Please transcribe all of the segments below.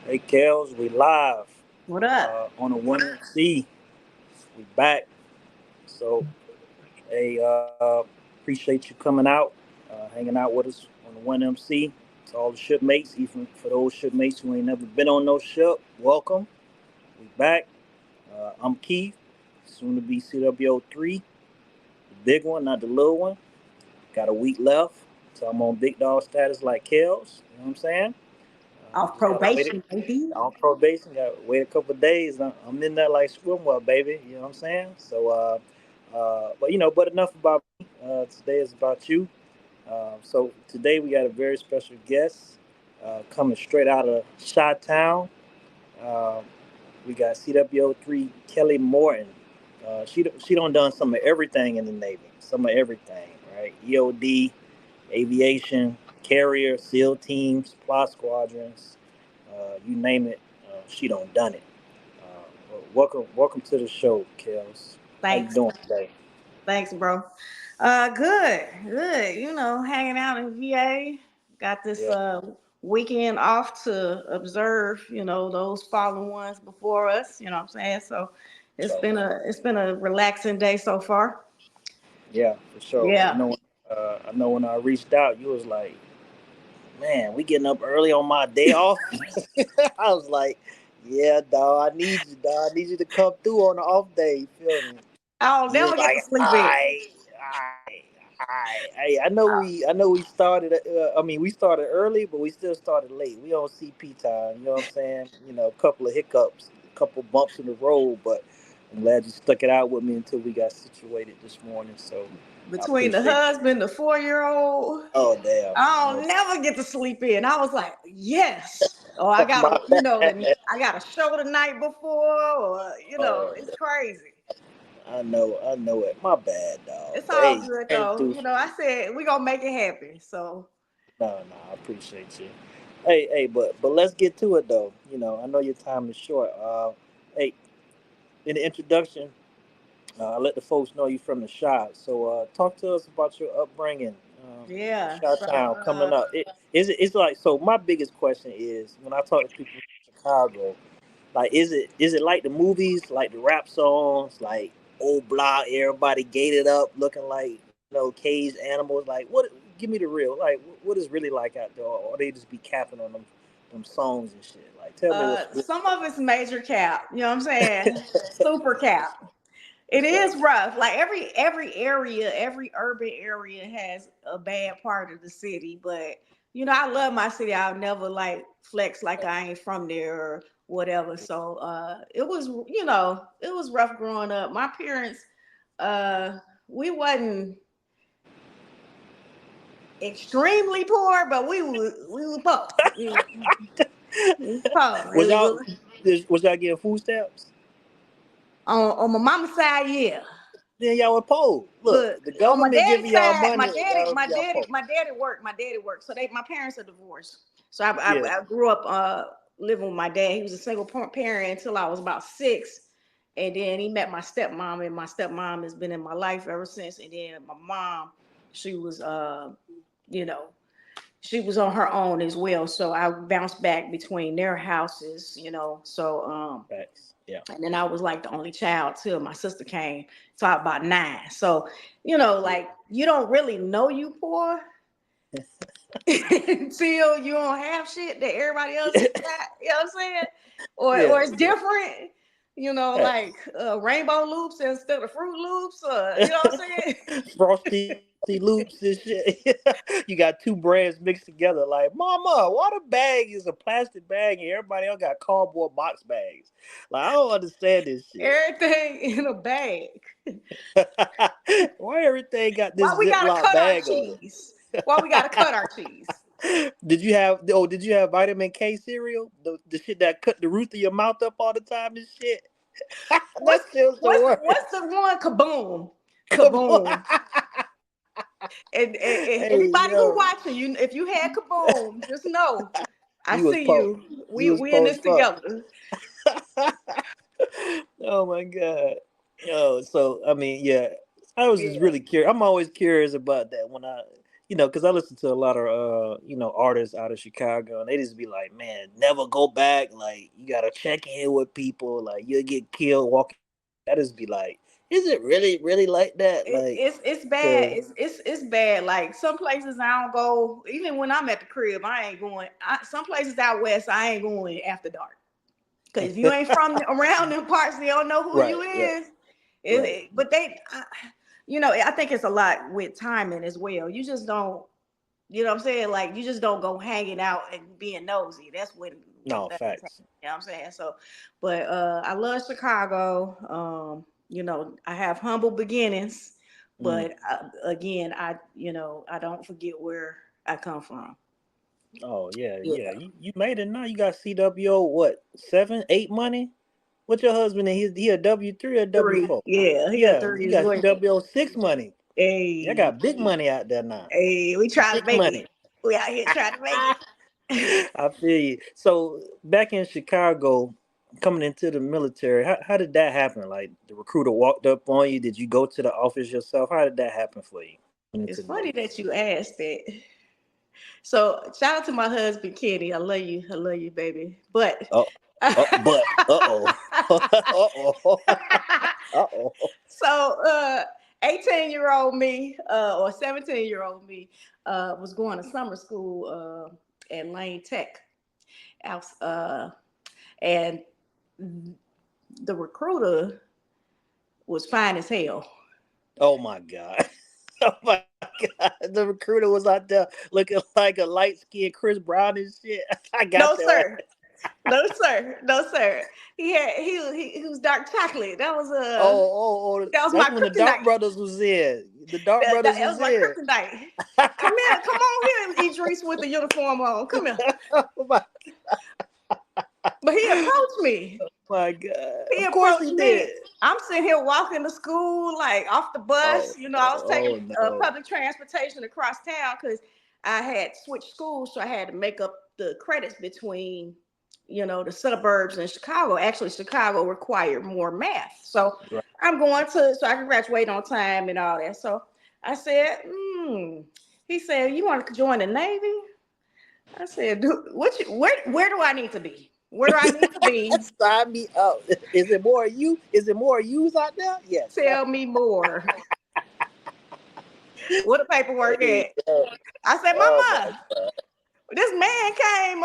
Hey, Kels, we live What up? on the One MC. We back. So, hey, appreciate you coming out, hanging out with us on the One MC. To all the shipmates, even for those shipmates who ain't never been on no ship, welcome. We back. I'm Keith, soon to be CWO3, the big one, not the little one. Got a week left, so I'm on big dog status like Kels. You know what I'm saying? Off Just gotta wait it probation, baby. on probation. Got to wait a couple of days. I'm in there like swimwear, baby. You know what I'm saying? So, but but enough about me. Today is about you. So today we got a very special guest coming straight out of Chi-Town. Uh, we got CWO3 Kellee Morton. She done done some of everything in the Navy. Some of everything, right? EOD, aviation, carrier, SEAL teams, supply squadrons, you name it, she done done it. Welcome to the show, Kels. How you Thanks. doing today? Thanks, bro. Good, good. Hanging out in VA. Got this Yeah. weekend off to observe, those fallen ones before us, you know what I'm saying? So So it's been a relaxing day so far. yeah, for sure. Yeah. I know when I reached out, you was like, "Man, we getting up early on my day off." I was like, "Yeah, dog, I need you, dog. I need you to come through on the off day." You feel me? I'll You was never get like, to sleep in. "I." Hey, I know we started. We started early, but we still started late. We on CP time. You know what I'm saying? A couple of hiccups, a couple bumps in the road, but I'm glad you stuck it out with me until we got situated this morning. So I Between the appreciate you. husband, the 4-year-old, Oh damn! I'll No, never get to sleep in. I was like, yes. Or I my gotta, bad. I got a show the night before, or Oh, it's crazy. I know it. My bad, dog. It's But all hey, you good came though. through. I said we gonna make it happen. So No, I appreciate you. Hey, but let's get to it though. I know your time is short. Hey, in the introduction, I let the folks know you from the shop. So talk to us about your upbringing, yeah. Shot Town coming up. It's like so. My biggest question is when I talk to people from Chicago, like is it like the movies, like the rap songs, like old block, everybody gated up, looking like caged animals. Like what? Give me the real. Like what is really like out there, or they just be capping on them songs and shit. Like tell me what's real. Some of it's major cap. You know what I'm saying? Super cap. For It sure. is rough. Like every area, every urban area has a bad part of the city. But I love my city. I'll never like flex like I ain't from there or whatever. So it was it was rough growing up. My parents, uh, we wasn't extremely poor, but we were poor. We was poor. Was It y'all was was y'all getting food stamps? on my mama's side, yeah. Then y'all were poor. Look, Look, the on my government daddy's giving y'all side, money, y'all poor. my daddy worked. My daddy worked. So my parents are divorced. So I, Yeah. I, I grew up living with my dad. He was a single parent until I was about 6. And then he met my stepmom, and my stepmom has been in my life ever since. And then my mom, she was you know, she was on her own as well. So I bounced back between their houses. So Facts. Yeah. and then I was like the only child till my sister came. So I about 9. So, Yeah. like you don't really know you poor until you don't have shit that everybody else got. You know what I'm saying? Or Yeah. it's different. Like rainbow loops instead of Fruit Loops. You know what I'm saying? Frosty Loops and shit. You got two brands mixed together. Like, Mama, why the bag is a plastic bag and everybody else got cardboard box bags? Like, I don't understand this shit. Everything in a bag. Why everything got Why this we gotta Ziploc cut our bag on cheese? Why we gotta cut our cheese? it? Did you have vitamin K cereal? The shit that cut the roof of your mouth up all the time and shit. That What's shit's the what's worst. the one? Kaboom, Come on. kaboom. And Hey, anybody who yo. watching you, if you had kaboom, just know I You was see poor. you. You was We in poor as this fuck. together. Oh my god. Oh, so I mean, yeah. I was just Yeah. really curious. I'm always curious about that when because I listen to a lot of artists out of Chicago, and they just be like, man, never go back. Like, you gotta check in with people. Like, you'll get killed walking. I just be like, is it really, really like that? Like, It's bad. 'cause- It's bad. Like some places I don't go. Even when I'm at the crib, I ain't going. Some places out west, I ain't going after dark. Because if you ain't from around them parts, they don't know who right, you right, is. right. But I think it's a lot with timing as well. You just don't, you know what I'm saying? Like you just don't go hanging out and being nosy. That's when No things happen. facts. You know what I'm saying? So, but I love Chicago. I have humble beginnings, Mm. but again, I don't forget where I come from. Oh yeah, Yeah. yeah. You made it now. You got CWO what 7, 8 money? What's your husband? And he a W3 or Three. W4? Yeah, he a Yeah, three you as got well. CWO 6 money. You Hey, got big money out there now. hey, we trying to Big make it. money. We out here trying to make it. I feel you. So back in Chicago, coming into the military, how did that happen? Like the recruiter walked up on you. Did you go to the office yourself? How did that happen for you coming It's into the funny military? that you asked that. So shout out to my husband Kenny. I love you, baby. But Oh, but uh oh, uh oh. so 18-year-old me, or 17-year-old me, was going to summer school at Lane Tech. Uh, and the recruiter was fine as hell. Oh my god. Oh my god. The recruiter was out there looking like a light skinned Chris Brown and shit. I No, got that. sir. No, sir. No, sir. He was dark chocolate. Oh, That was that's my when the Dark kryptonite. Brothers was in. The Dark Brothers That was was my in. kryptonite. Come on here, Idris with the uniform on. Come here. Oh But he approached me. my god. He Of course approached he me. did. I'm sitting here walking to school, like off the bus. Oh, I was taking no. public transportation across town because I had switched schools, so I had to make up the credits between, the suburbs and Chicago. Actually, Chicago required more math, so Right. I'm going to so I can graduate on time and all that. So I said, He said, "You want to join the Navy?" I said, where do I need to be? Where do I need to be? Sign me up. Is it more you? Is it more yous out there? Yes. Tell me more. What the paperwork Hey, at? I said, oh my Mama, this man came,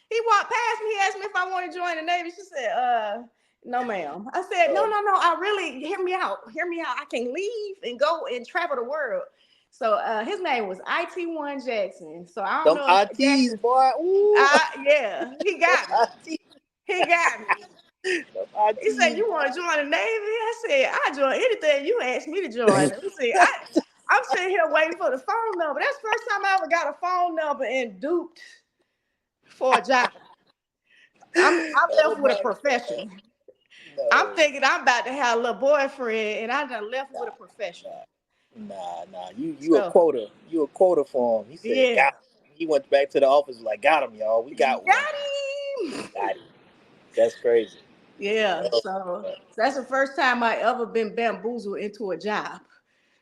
he walked past me, he asked me if I want to join the Navy. She said, no, ma'am. I said, no, god. I really, hear me out. Hear me out. I can leave and go and travel the world. So his name was IT1 Jackson. So I don't Them know if ITs, Jackson, boy. Ooh. yeah, he got me. IT. He got me. Them He said, ITs, "You want to join the Navy?" I said, "I join anything you ask me to join." Let me see. I'm sitting here waiting for the phone number. That's the first time I ever got a phone number and duped for a job. I'm oh left with a my profession. I'm no. thinking I'm about to have a little boyfriend, and I done left with a profession. Nah. You a So quota. You a quota for him. He said, yeah, got him. He went back to the office like, got him, y'all. We got one. got him. Got him. That's crazy. Yeah. Oh, So man. that's the first time I ever been bamboozled into a job.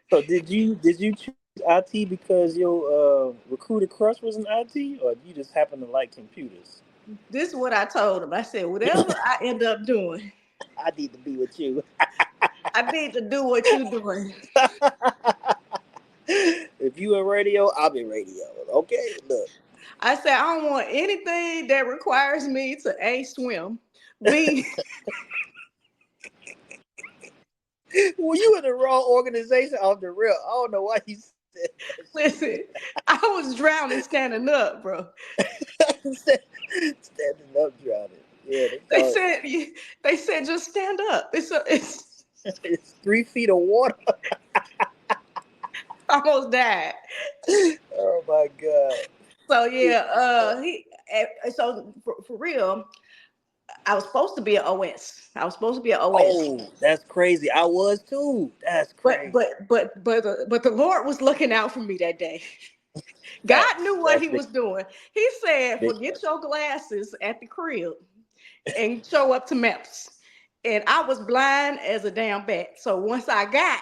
So did you choose IT because your recruiter crush was in IT, or you just happen to like computers? This is what I told him. I said, whatever I end up doing, I need to be with you. I need to do what you're doing. If you in radio, I'll be radio. Okay, look. I said, I don't want anything that requires me to A, swim, B, Well, you in the wrong organization off the real. I don't know why you said listen, I was drowning standing up, bro. that shit. Standing up, drowning. Yeah, they They call it. said, they said, just stand up. It's 3 feet of water. Almost died. Oh my god. So yeah, so for real, I was supposed to be an OS. I was supposed to be an OS. Oh, that's crazy. I was too. That's But crazy. but but but but the Lord was looking out for me that day. God Facts. knew what That's He big. was doing. He said, Big "Forget facts. your glasses at the crib and show up to maps." And I was blind as a damn bat. So once I got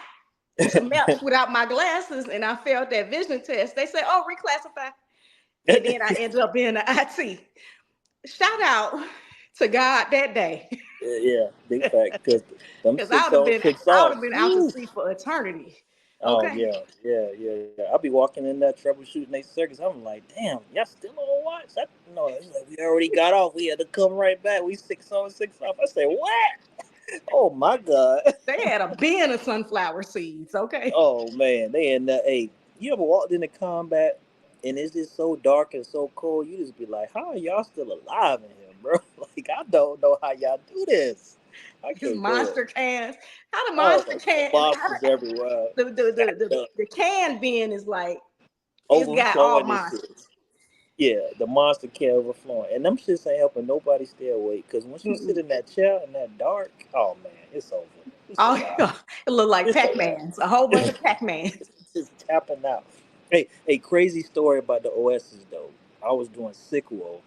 some maps without my glasses, and I failed that vision test. They said, "Oh, reclassify," and then I ended up being an IT. Shout out to God that day, Yeah, big fact. Because them because six on six I off. would have been out to Woo. sea for eternity. Oh Okay, yeah, yeah. I'll be walking in that troubleshooting they circus. I'm like, damn, y'all still on watch? No, it's like we already got off. We had to come right back. We six on six off. I said, what? Oh my god. they had a bin of sunflower seeds. Okay, Oh man, they in that. Hey, you ever walked into combat and it's just so dark and so cold? You just be like, how are y'all still alive in here, bro? Like I don't know how y'all do this. I these can't do it. monster cans. How the Oh, monster the can? How monsters everywhere, stacked up, the can bin is like it's got all overflowing this monsters. shit. Yeah, the monster can overflowing, and them shits ain't helping nobody stay awake. Cause once you sit Mm-mm. in that chair in that dark, oh man, it's over. It's a Oh, wrap. it looked like It's a wrap. Pac-Mans, a whole bunch of Pac-Mans. Just tapping out. Hey, a crazy story about the OSs though. I was doing CWO,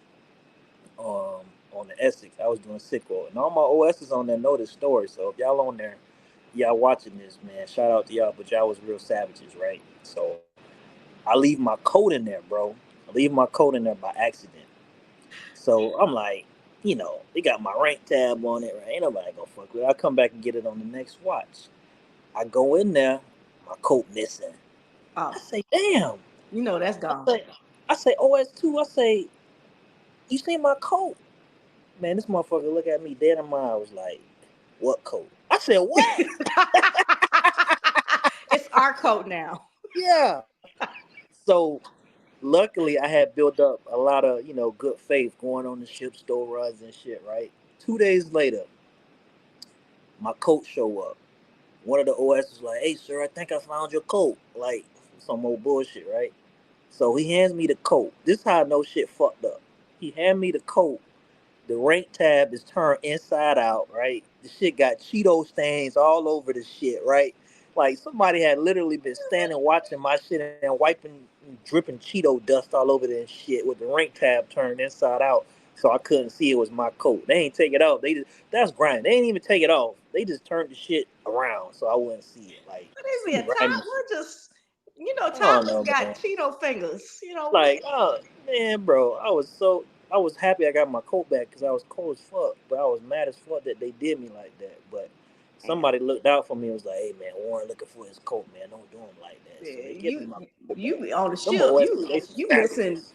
on the Essex. I was doing CWO, and all my OSs on there know this story. So if y'all on there, y'all watching this, man, shout out to y'all. But y'all was real savages, right? So I leave my coat in there, bro. I leave my coat in there by accident. So I'm like, they got my rank tab on it, right? Ain't nobody gonna fuck with it. I come back and get it on the next watch. I go in there, my coat missing. I Oh, say, damn. you know that's I gone. say, I say OS2. I say, you see my coat? Man, this motherfucker look at me dead in my eye. Was like, what coat? I said, what? It's our coat now. Yeah. So luckily, I had built up a lot of good faith going on the ship store runs and shit. Right. 2 days later, my coat show up. One of the OS was like, "Hey, sir, I think I found your coat." Like some old bullshit, right? So he hands me the coat. This is how I know shit fucked up. He hand me the coat. The rank tab is turned inside out, right? The shit got Cheeto stains all over the shit, right? Like somebody had literally been standing watching my shit and wiping, dripping Cheeto dust all over this shit with the rank tab turned inside out, so I couldn't see it was my coat. They ain't take it off. They just That's grinding. They ain't even take it off. They just turned the shit around so I wouldn't see it. Like What is some it? grimy We're shit. just, I don't toddlers know, got man. Cheeto fingers. Like, oh man, bro, I was happy I got my coat back because I was cold as fuck, but I was mad as fuck that they did me like that. But And somebody looked out for me and was like, "Hey man, Warren looking for his coat, man. Don't do him like that." So they give me you my coat you back. be on the Them ship. OSs, they some You missing. savages.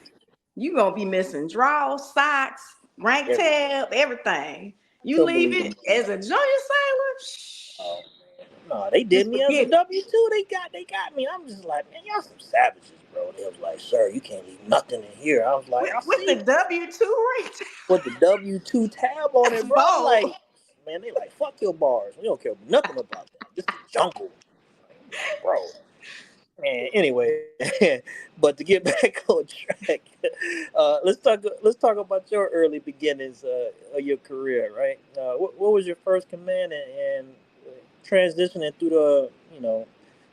You gonna be missing drawers, socks, rank Everything. tab, everything. You Couldn't leave believe it them. as a junior sailor. Oh man, no, they did Just me as a forget it. W-2. They got me. I'm just like, man, y'all some savages, bro. They was like, "Sir, you can't leave nothing in here." I was like, "I With the see." W-2 rank tab. Put the W-2 tab on That's it, bro. I'm bold. like, man, they like, fuck your bars. We don't care nothing about that. This is jungle. Like, bro. Man, anyway, but to get back on track, let's talk about your early beginnings of your career, right? What was your first command, and transitioning through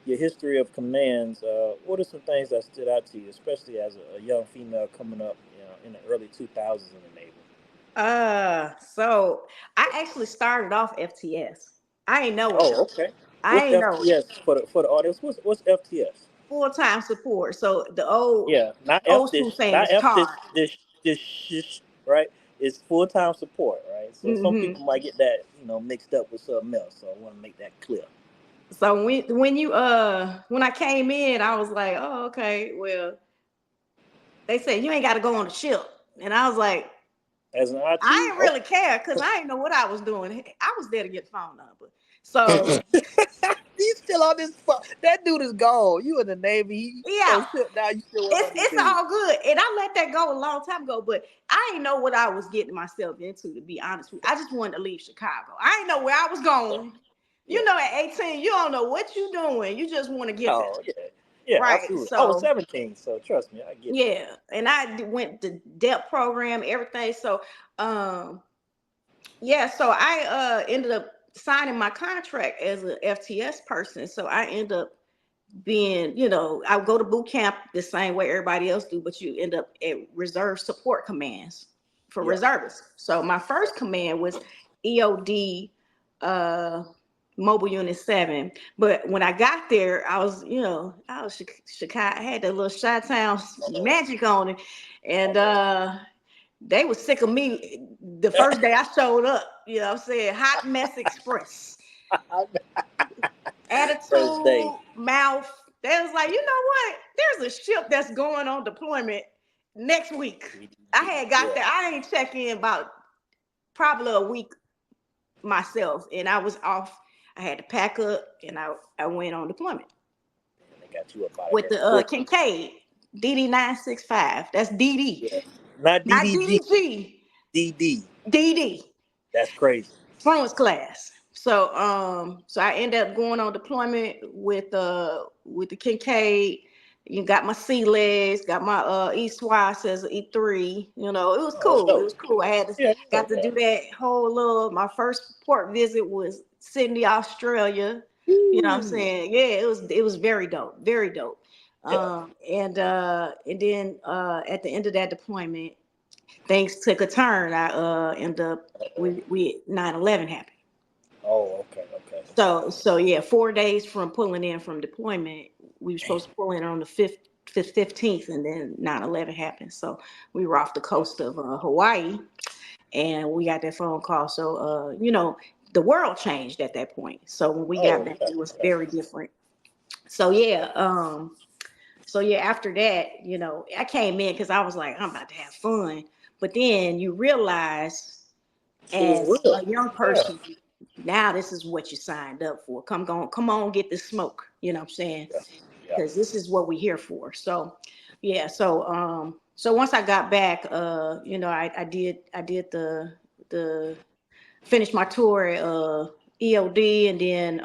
your history of commands? What are some things that stood out to you, especially as a young female coming up, in the early 2000s in the Navy? So I actually started off FTS. I ain't know it Oh, though. okay. I What's ain't know it. FTS for the audience? What's FTS? Full-time support. So the old Yeah, not F old school dish, saying not is F TARP. this shish, right? It's full time support, right? So some Hmm. people might get that mixed up with something else. So I want to make that clear. So when I came in, I was like, oh, okay, well, they said you ain't got to go on the ship. And I was like, As an I IT, didn't oh, really care because I didn't know what I was doing. I was there to get the phone number. So he's still on this. That dude is gone. You in the Navy? He yeah, on ship now. You still work it's on this it's dude? all good. And I let that go a long time ago, but I didn't know what I was getting myself into, to be honest with you. I just wanted to leave Chicago. I didn't know where I was Yeah, going. yeah. At 18, you don't know what you're doing. You just want to get there. Oh, yeah, yeah. Right. Absolutely. I was So 17, so trust me, I get that. yeah. And went to depth program, everything. So um yeah, so I ended up signing my contract as an FTS person. So I end up being, I go to boot camp the same way everybody else do, but you end up at reserve support commands for Yeah. reservists. So my first command was EOD uh Mobile Unit 7. But when I got there, I was, I was Chicago. I had that little Chi-Town magic on it. And they was sick of me the first day I showed up. You know what I'm saying? Hot mess express. First day. Attitude, mouth. They was like, you know what? There's a ship that's going on deployment next week. I had got Yeah. there. I ain't check in about probably a week myself, and I was off. I had to pack up, and I went on deployment And they got you up out of with here the quick. Kincaid DD 965. That's DD, Yeah. Not not DDG. DDG. DD. DD. That's crazy. Performance class. So I ended up going on deployment with the Kincaid. You got my sea legs, got my East Y says E3. You know, it was Oh, that's cool. It dope. was cool. I had to Yeah, yeah, got to yeah. do that whole little. My first port visit was Sydney, Australia. You know what I'm Woo. saying? Yeah, it was very dope, very dope. Yeah. And then at the end of that deployment, things took a turn. I ended up we 9/11 happened. Oh, okay, okay, okay. So yeah, 4 days from pulling in from deployment, we were Damn. supposed to pull in on the 15th, and then 9/11 happened. So we were off the Yeah. coast of Hawaii, and we got that phone call. So the world changed at that point. So when we got Oh, back, okay, it was okay. very different. So yeah, after that, I came in because I was like, I'm about to have fun. But then you realize, Shit is as real. a young Yeah. person, now this is what you signed up for. Come on, get this smoke. You know what I'm saying? Yeah. Yeah. Because this is what we're here for. So yeah, so once I got back, I did the finish my tour at EOD, and then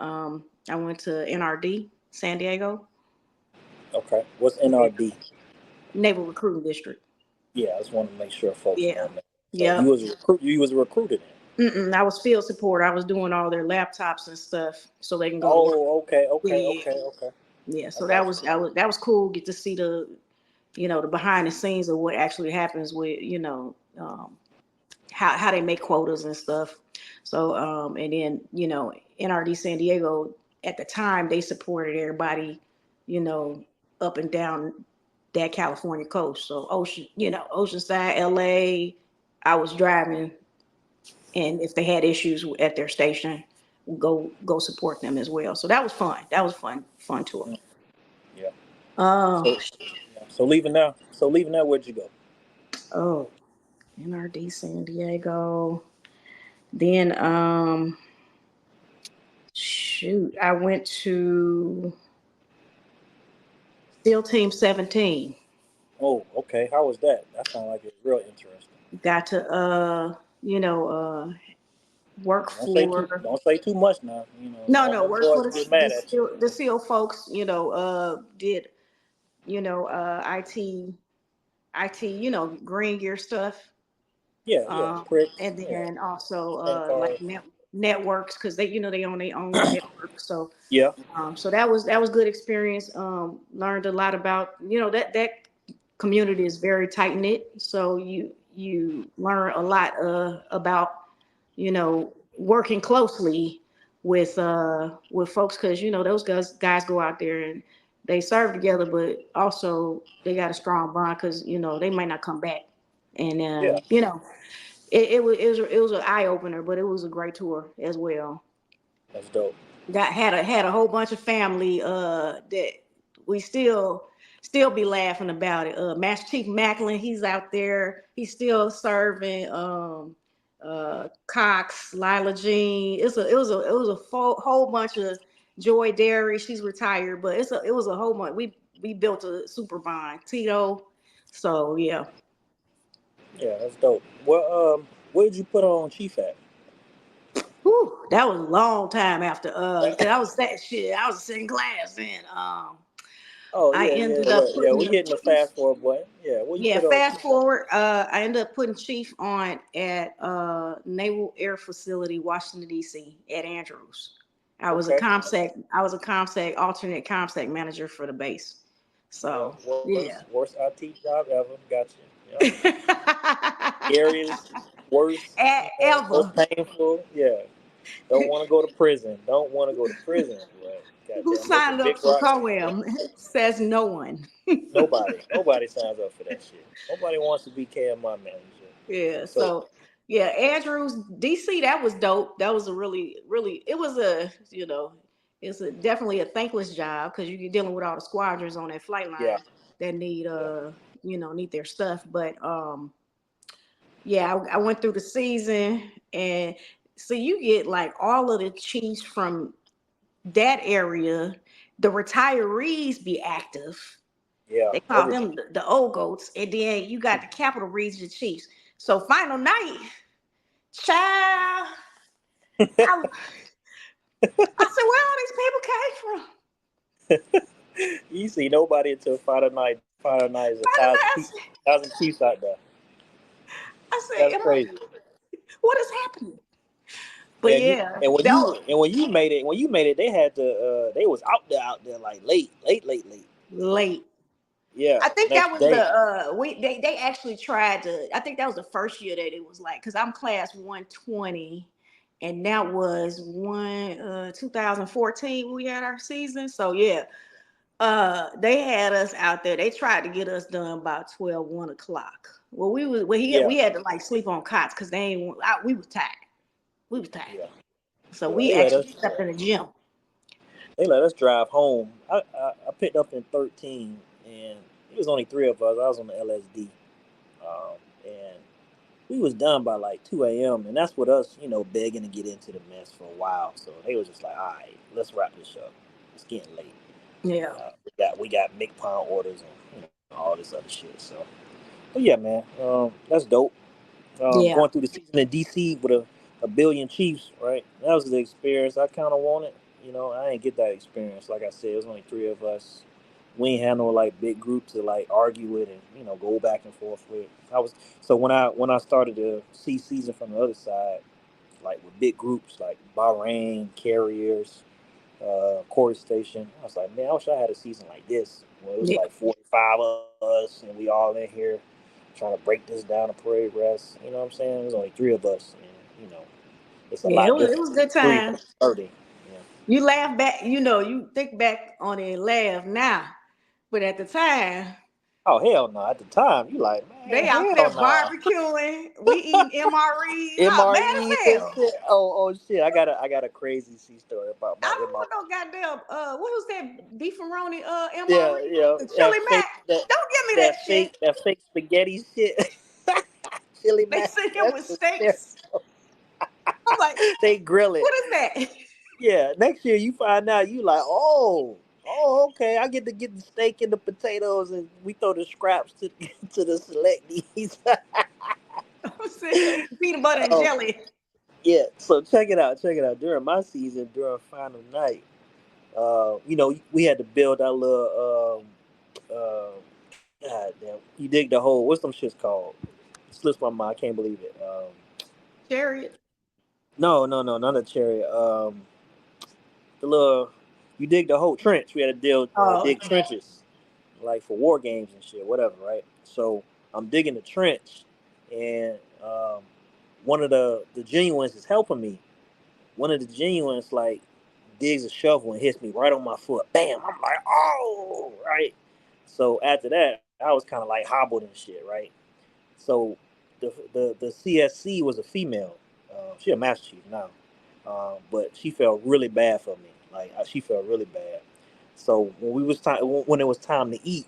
I went to NRD, San Diego, Okay. What's yeah, NRD? Naval Recruiting District. Yeah, I just want to make sure folks Yeah. know that. So you Yep. was a recruit. You was a recruiter then. I was field support. I was doing all their laptops and stuff so they can go to work. Oh, okay, Yeah, okay, yeah, okay, okay. yeah. I So that got was you. that was cool. Get to see the behind the scenes of what actually happens with how they make quotas and stuff. So and then NRD San Diego at the time they supported everybody, you know, up and down that California coast. So Oceanside, LA. I was driving, and if they had issues at their station, go support them as well. So that was fun. That was fun tour. Mm, yeah. Oh, So, yeah. So leaving that, where'd you go? oh, NRD San Diego. Then shoot, I went to SEAL Team 17. Oh, okay. How was that? That sounds like it's real interesting. Got to you know work Don't say too. for Don't say too much now. All no them work boys for get the mad at you. SEAL folks. Did IT green gear stuff. Yeah, yeah. Pricks. And Yeah. then also Tank like cars. networks, because they own their own network. So Yeah. that was good experience. Learned a lot about that community is very tight knit. So you learn a lot about working closely with folks, because those guys go out there and they serve together, but also they got a strong bond because they might not come back. And Yeah. it was an eye opener, but it was a great tour as well. That's dope. Had a whole bunch of family that we still be laughing about it. Master Chief Macklin, he's out there. He's still serving. Cox, Lila Jean. It was a whole bunch of Joy Derry. She's retired, but it was a whole bunch. We built a super bond. Tito. So yeah. Yeah, that's dope. Well, where did you put on Chief at? Whew, that was a long time after because I was that shit. I was a second class, and Oh I yeah, yeah, ended yeah. up Yeah, putting we the hitting the chief. fast forward, boy. Yeah, where you Yeah, put on fast Chief at? forward. I ended up putting Chief on at Naval Air Facility, Washington D.C. at Andrews. I was a Okay. comsec. I was a comsec alternate comsec manager for the base. Yeah, So worst yeah. worst IT job ever. Got you. Yep. Scariest, worst. Most Ever. painful. Yeah. Don't want to go to prison. Don't want to go to prison. Right? Who Goddamn, making signed big up for rocks. Coam? Says no one. Nobody signs up for that shit. Nobody wants to be KMI manager. Yeah. So So yeah, Andrews, DC, that was dope. That was a really it was a, it's a definitely a thankless job because you're dealing with all the squadrons on that flight yeah, line that need yeah, need their stuff. But yeah, I went through the season, and so you get like all of the chiefs from that area. The retirees be active. yeah. They call Everybody. them the old goats, and then you got the capital region chiefs. So final night, child, I, I said, where all these people came from? You see nobody until Friday night. Friday night is a Final night, thousand chiefs out there. I said, That's crazy. what is happening? But And you yeah, and when that you was and when you made it, they had to they was out there like late. late. Yeah, I think that next was day. the they actually tried to. I think that was the first year that it was like, because I'm class 120, and that was 2014 when we had our season. So yeah, they had us out there. They tried to get us done by 12, 1 o'clock. Well, Yeah, we had to like sleep on cots because they ain't we was tired. We was tired. yeah, So yeah. we actually slept in the gym. They let us drive home. I picked up in 13, and it was only three of us. I was on the LSD, and we was done by like 2 a.m. And that's with us, begging to get into the mess for a while. So they was just like, all right, let's wrap this up. It's getting late. Yeah. We got McPound orders and all this other shit. So, but yeah, man, that's dope. Yeah. Going through the season in DC with a billion Chiefs, right? That was the experience I kind of wanted. I didn't get that experience. Like I said, it was only three of us. We ain't had no like big group to like argue with and go back and forth with. I was so when I started to see season from the other side, like with big groups like Bahrain, Carriers, Corey Station. I was like, man, I wish I had a season like this where it was Yeah. like 45 of us and we all in here trying to break this down to parade rest. You know what I'm saying? There's only three of us, and it's a Yeah, lot it different. was good Three time. versus 30. Yeah. You laugh back, you think back on it and laugh now. But at the time, Oh hell no! At the time, you like, man, they out hell there no. barbecuing. We eating MREs. I'm mad MREs as and hell. shit. Oh shit! I got a crazy C story about I my don't MRE. want no goddamn what was that beefaroni Yeah, MRE? yeah, The that chili fake mac. Don't give me that shit. that fake spaghetti shit. Chili They mac. sit here That's with hysterical. steaks. I'm like, They grill it. what is that? Yeah, next year you find out you like, okay, I get to get the steak and the potatoes, and we throw the scraps to to the selectees. I'm saying peanut butter and um, jelly. yeah, so check it out. During my season, during final night, we had to build our little, God damn, you dig the hole. What's them shits called? Slips my mind. I can't believe it. Chariot. No, not a chariot. The little, you dig the whole trench. We had to Oh, dig trenches, like for war games and shit, whatever, right? So I'm digging the trench, and one of the genuines is helping me. One of the genuines like digs a shovel and hits me right on my foot. Bam! I'm like, oh, right. So after that, I was kind of like hobbled and shit, right? So the CSC was a female. She a master chief now, but she felt really bad for me. Like she felt really bad. So when it was time to eat,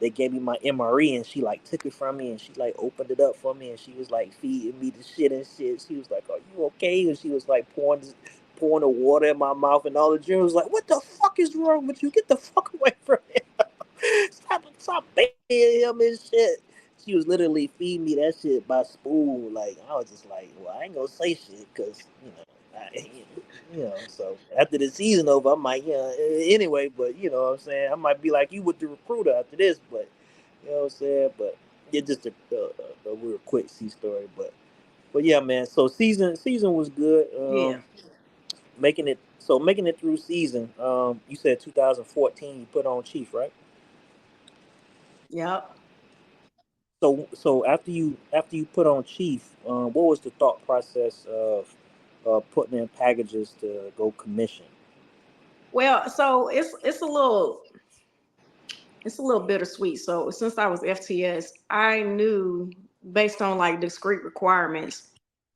they gave me my MRE and she like took it from me and she like opened it up for me and she was like feeding me the shit and shit. She was like, "Are you okay?" And she was like pouring the water in my mouth and all the Jim was like, "What the fuck is wrong with you? Get the fuck away from him! Stop babying him and shit." She was literally feeding me that shit by spoon. Like I was just like, "Well, I ain't gonna say shit because So after the season over, I'm like, yeah. Anyway, but you know what I'm saying. I might be like you with the recruiter after this, but you know what I'm saying. But it's just a real quick C story. But yeah, man. So season was good. yeah. Making it through season. You said 2014. You put on Chief, right? Yep. So after you put on Chief, what was the thought process of? putting in packages to go commission? Well, so it's a little bittersweet. So since I was FTS, I knew based on like discrete requirements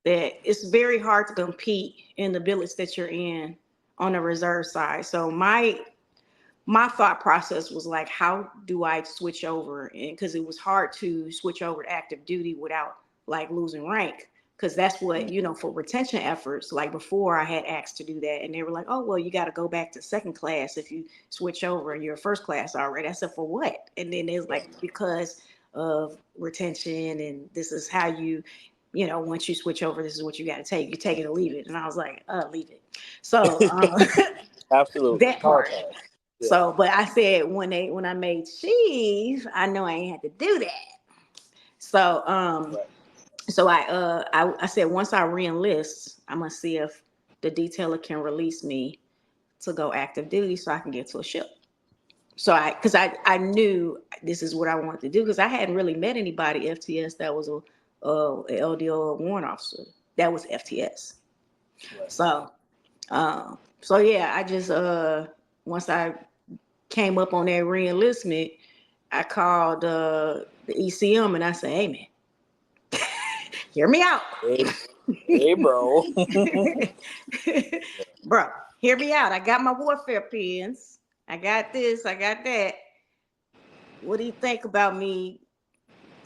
that it's very hard to compete in the billets that you're in on the reserve side. So my thought process was like, how do I switch over? And because it was hard to switch over to active duty without like losing rank. Because that's what, for retention efforts, like before I had asked to do that. And they were like, oh, well, you got to go back to second class if you switch over and you're first class already. I said, for what? And then it was like, because of retention. And this is how once you switch over, this is what you got to take. You take it or leave it. And I was like, leave it. So Absolutely. that Hard part. time. Yeah. So, but I said when I made cheese, I know I ain't had to do that. So, Right. I said once I reenlist, I'm gonna see if the detailer can release me to go active duty so I can get to a ship. So I knew this is what I wanted to do because I hadn't really met anybody FTS that was a LDO warrant officer that was FTS. Right. So so yeah, I just once I came up on that reenlistment, I called the ECM and I said, "Hey man, hear me out, Hey, hey, bro. bro. Hear me out. I got my warfare pins. I got this. I got that. What do you think about me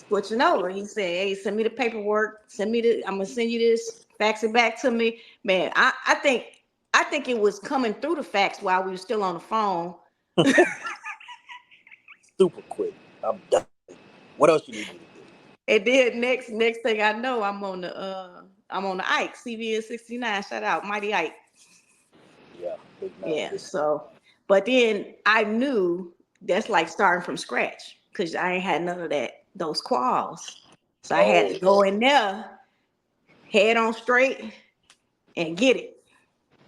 switching over?" He said, "Hey, send me the paperwork. Send me the. I'm gonna send you this. Fax it back to me, man. I think it was coming through the fax while we were still on the phone. Super quick. I'm done. What else you need me to do? And then next thing I know, I'm on the Ike CVN 69. Shout out Mighty Ike. Yeah, big man. Yeah. Big. So, but then I knew that's like starting from scratch because I ain't had none of those quals. So I had Oh, to go in there, head on straight, and get it.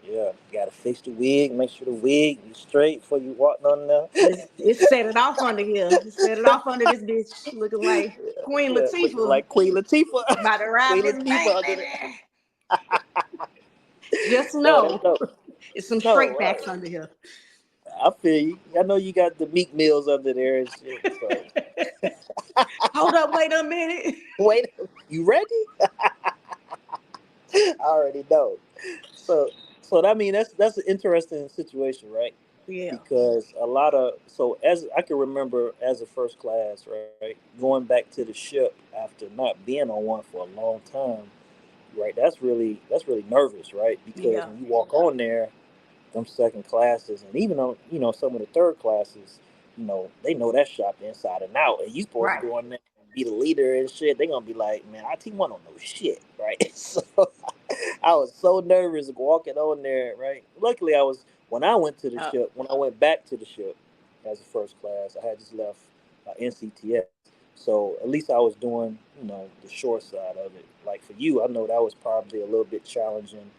yeah. You gotta fix the wig. Make sure the wig is straight before you walk on there. It's set it off under here. It's set it off under this bitch looking like Queen Yeah, looking Latifah like Queen Latifah. about to rob Queen this Latifah bank, under there. baby. Just No, that's know dope. it's some No, straight backs under here. I feel you. I know you got the meat meals under there and shit. So Hold up, wait a minute. wait, you ready? I already know. So, so I mean that's an interesting situation, right? Yeah, Because a lot of so as I can remember as a first class, right, going back to the ship after not being on one for a long time, right? That's really nervous, right? Because yeah, when you walk on there, them second classes, and even on some of the third classes, they know that shop inside and out, and you supposed to right. go in there and be the leader and shit. They gonna be like, man, IT1 don't know shit, right? So I was so nervous walking on there, right? Luckily, I was when I went to the Uh, ship. When I went back to the ship as a first class, I had just left NCTS, so at least I was doing the short side of it. Like for you, I know that was probably a little bit challenging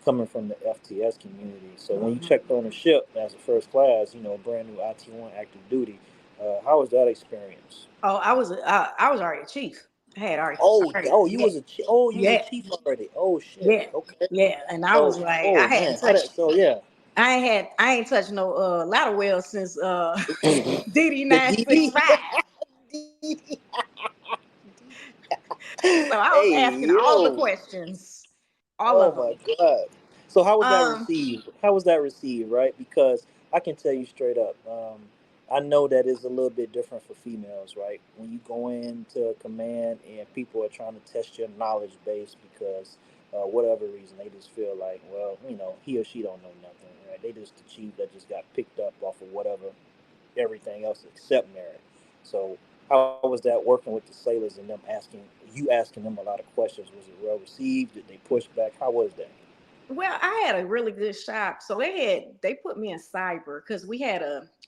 coming from the FTS community. So when you mhm. checked on the ship as a first class, brand new IT1 active duty, how was that experience? Oh, I was already a chief. I had already, Oh, yeah, you was a yeah, chief already. Oh shit. yeah, Okay. yeah. And I was So, like, I oh hadn't man, how touched. that? So yeah, I ain't touched no ladder well since DD the nine six DD. five. So I was asking Hey all the yo. questions, all Oh of them. my god. So how was that Um, received? How was that received, right? Because I can tell you straight up, I know that is a little bit different for females, right? When you go into a command and people are trying to test your knowledge base because whatever reason they just feel like, well, he or she don't know nothing, right? They just the chief that just got picked up off of whatever everything else except merit. So how was that working with the sailors and them asking them a lot of questions? Was it well received? Did they push back? How was that? well, I had a really good shop. So they put me in cyber because we had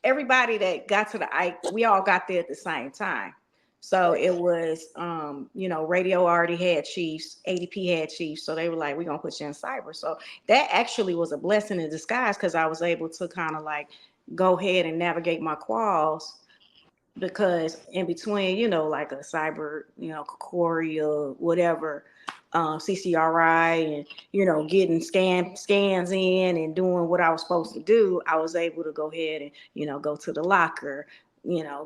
everybody that got to the Ike, we all got there at the same time. So Right. it was radio already had chiefs, ADP had chiefs. So they were like, we're gonna put you in cyber. So that actually was a blessing in disguise because I was able to kind of like go ahead and navigate my quals because in between, like a cyber, Corey or whatever, CCRI and getting scans in and doing what I was supposed to do, I was able to go ahead and go to the locker,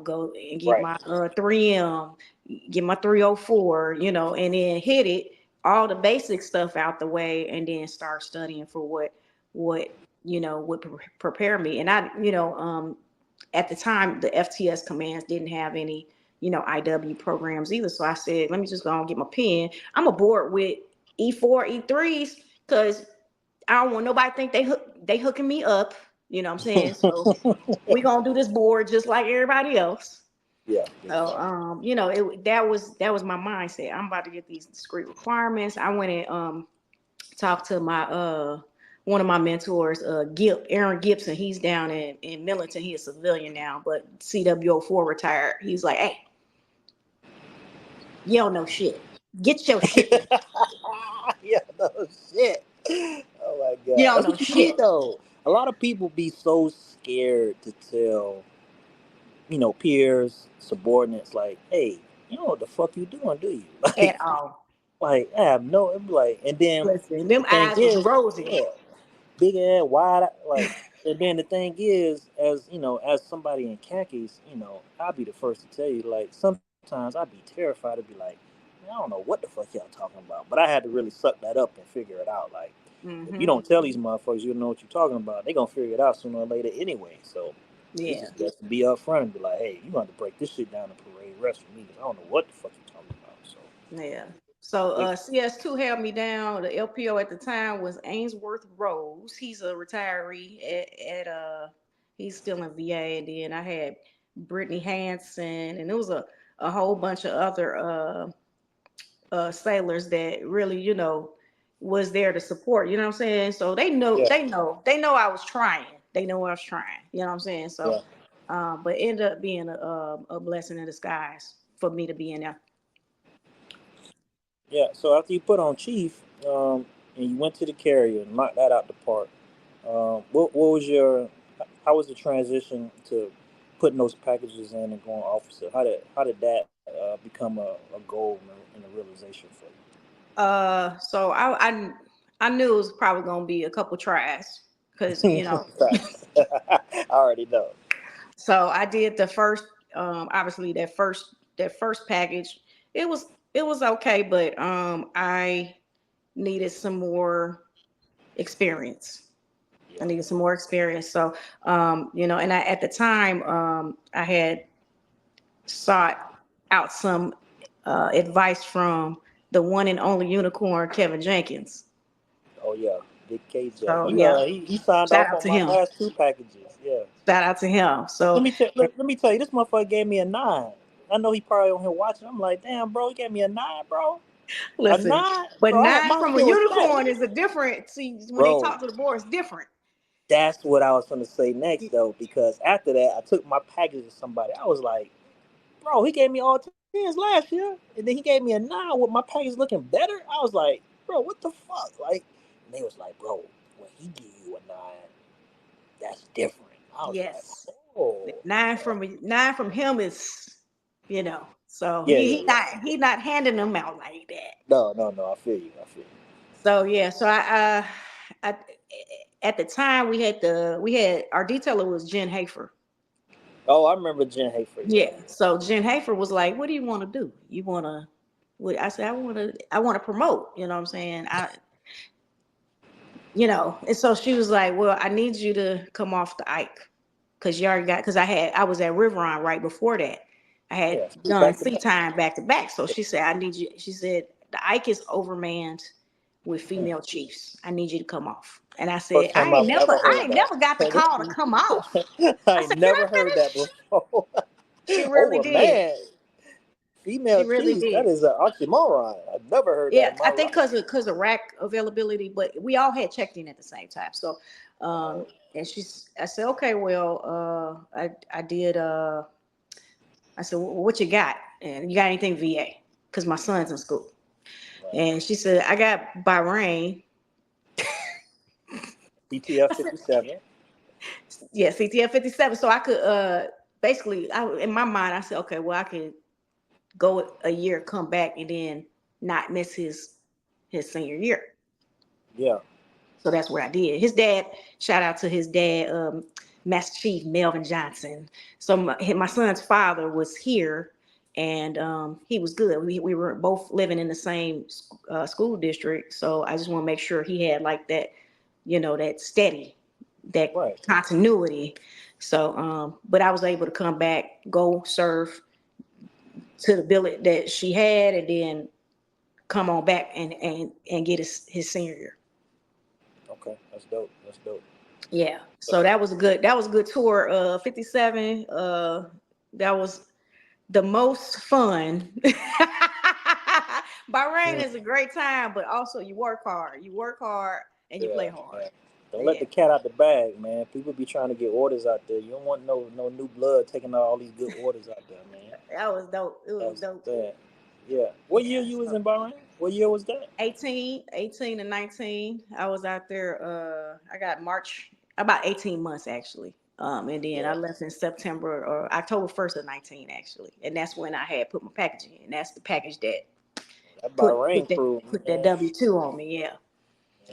go and get Right. my 3M, get my 304, and then hit it all the basic stuff out the way, and then start studying for what would prepare me. And at the time, the FTS commands didn't have any IW programs either. So I said, let me just go and get my pen. I'm aboard with E4, E3s because I don't want nobody to think they hooking me up. You know what I'm saying? So we gonna do this board just like everybody else. Yeah. So that was my mindset. I'm about to get these discrete requirements. I went and talked to my one of my mentors, Aaron Gibson. He's down in Millington. He's a civilian now, but CWO3 retired. He's like, hey, you don't know shit. Get your shit together. Yeah, no shit. Oh my You god, don't that's know what you need shit. though. A lot of people be so scared to tell, peers, subordinates, like, hey, you know what the fuck you doing, do you? At all. Like, I have no, it'd be like, and then Listen, the them thing eyes was is, rosy. yeah, big ass, wide, like, and then the thing is, as somebody in khakis, I'll be the first to tell you, like, sometimes I'd be terrified to be like, man, I don't know what the fuck y'all talking about, but I had to really suck that up and figure it out. Like, if you Mm-hmm. don't tell these motherfuckers you don't know what you're talking about, they gonna figure it out sooner or later anyway. So it's Yeah, just best to be upfront and be like, hey, you got to break this shit down and parade rest for me because I don't know what the fuck you're talking about. So yeah. So we, CS2 held me down. The LPO at the time was Ainsworth Rose. He's a retiree at he's still in VA. And then I had Brittany Hanson, and there was a whole bunch of other sailors that really, was there to support. You know what I'm saying? So they know, yeah, they know I was trying. They know I was trying. You know what I'm saying? So, yeah, but it ended up being a blessing in disguise for me to be in there. yeah. So after you put on chief, and you went to the carrier and knocked that out the park, what was how was the transition to putting those packages in and going officer? How did that become a goal and a realization for you? So I knew it was probably gonna be a couple tries because Facts. I already know. So I did the first, obviously that first package. It was okay, but I needed some more experience. I Yeah. needed some more experience. So and at the time, I had sought out some advice from the one and only unicorn, Kevin Jenkins. Oh yeah, Big K Jack. So He yeah, he signed shout off out on to my him. last two packages. Yeah. Shout out to him. Let So me tell let me tell you, this motherfucker gave me a 9. I know he probably on here watching. I'm like, damn, bro, he gave me a 9, bro. A listen, 9, but bro. nine My from a shit was fat, unicorn is a different. See, when they bro. talk to the board, it's different. That's what I was gonna say next though, because after that, I took my package to somebody. I was like, bro, he gave me all 10s last year, and then he gave me a 9 with my package looking better. I was like, bro, what the fuck? Like, and they was like, bro, when he give you a 9, that's different. I was like, Yes, oh, nine from him is, So yeah, he yeah, he yeah. not he not handing them out like that. No, no, no. I feel you. I feel you. So yeah, so I at the time we had our detailer was Jen Hafer. Oh, I remember Jen Hafer. Yeah, Yeah. So Jen Hafer was like, "What do you want to do? You want to?" What I said, I want to promote. You know what I'm saying? And so she was like, "Well, I need you to come off the Ike because you already got because I was at Riveron right before that. I had yeah. done Back to sea back. time back to back. So she said, I need you. She said the Ike is overmanned with female chiefs. I need you to come off. And I said, First time I've ever I heard ain't never got the call to come off. that. I I ain't said, can I never heard that finish? before. She really Over did. man, female She really cheese. That did. is an oxymoron. I've never heard that Yeah, in my I think life. because of rack availability, but we all had checked in at the same time. So, Oh, and I said, okay, well, I did. I said, well, what you got? And you got anything VA? Because my son's in school. right. And she said, I got Bahrain. BTF I said, 57. yeah, CTF 57. So I could basically, in my mind, I said, okay, well, I can go a year, come back, and then not miss his his senior year. Yeah. So that's what I did. His dad, shout out to his dad, Master Chief Melvin Johnson. So my son's father was here, and he was good. We were both living in the same school district. So I just want to make sure he had like that, that steady, that Right. continuity. So, but I was able to come back, go serve to the billet that she had, and then come on back and get his senior year. Okay. That's dope. That's dope. Yeah. So that was a good tour. 57. That was the most fun. Bahrain Mm. is a great time, but also you work hard. You work hard and you play Yeah. hard. Yeah. Don't let Yeah. the cat out the bag, man. People be trying to get orders out there. You don't want no new blood taking all these good orders out there, man. That was dope. It was That's dope. bad. Yeah. What year Yeah. you was So in Bahrain? What year was that? 18 and 19. I was out there. I got March, about 18 months actually. And then I Yeah. left in September or October 1st of 19 actually. And that's when I had put my package in. That's the package that That put Bahrain put that crew, put that man. W-2 on me. Yeah.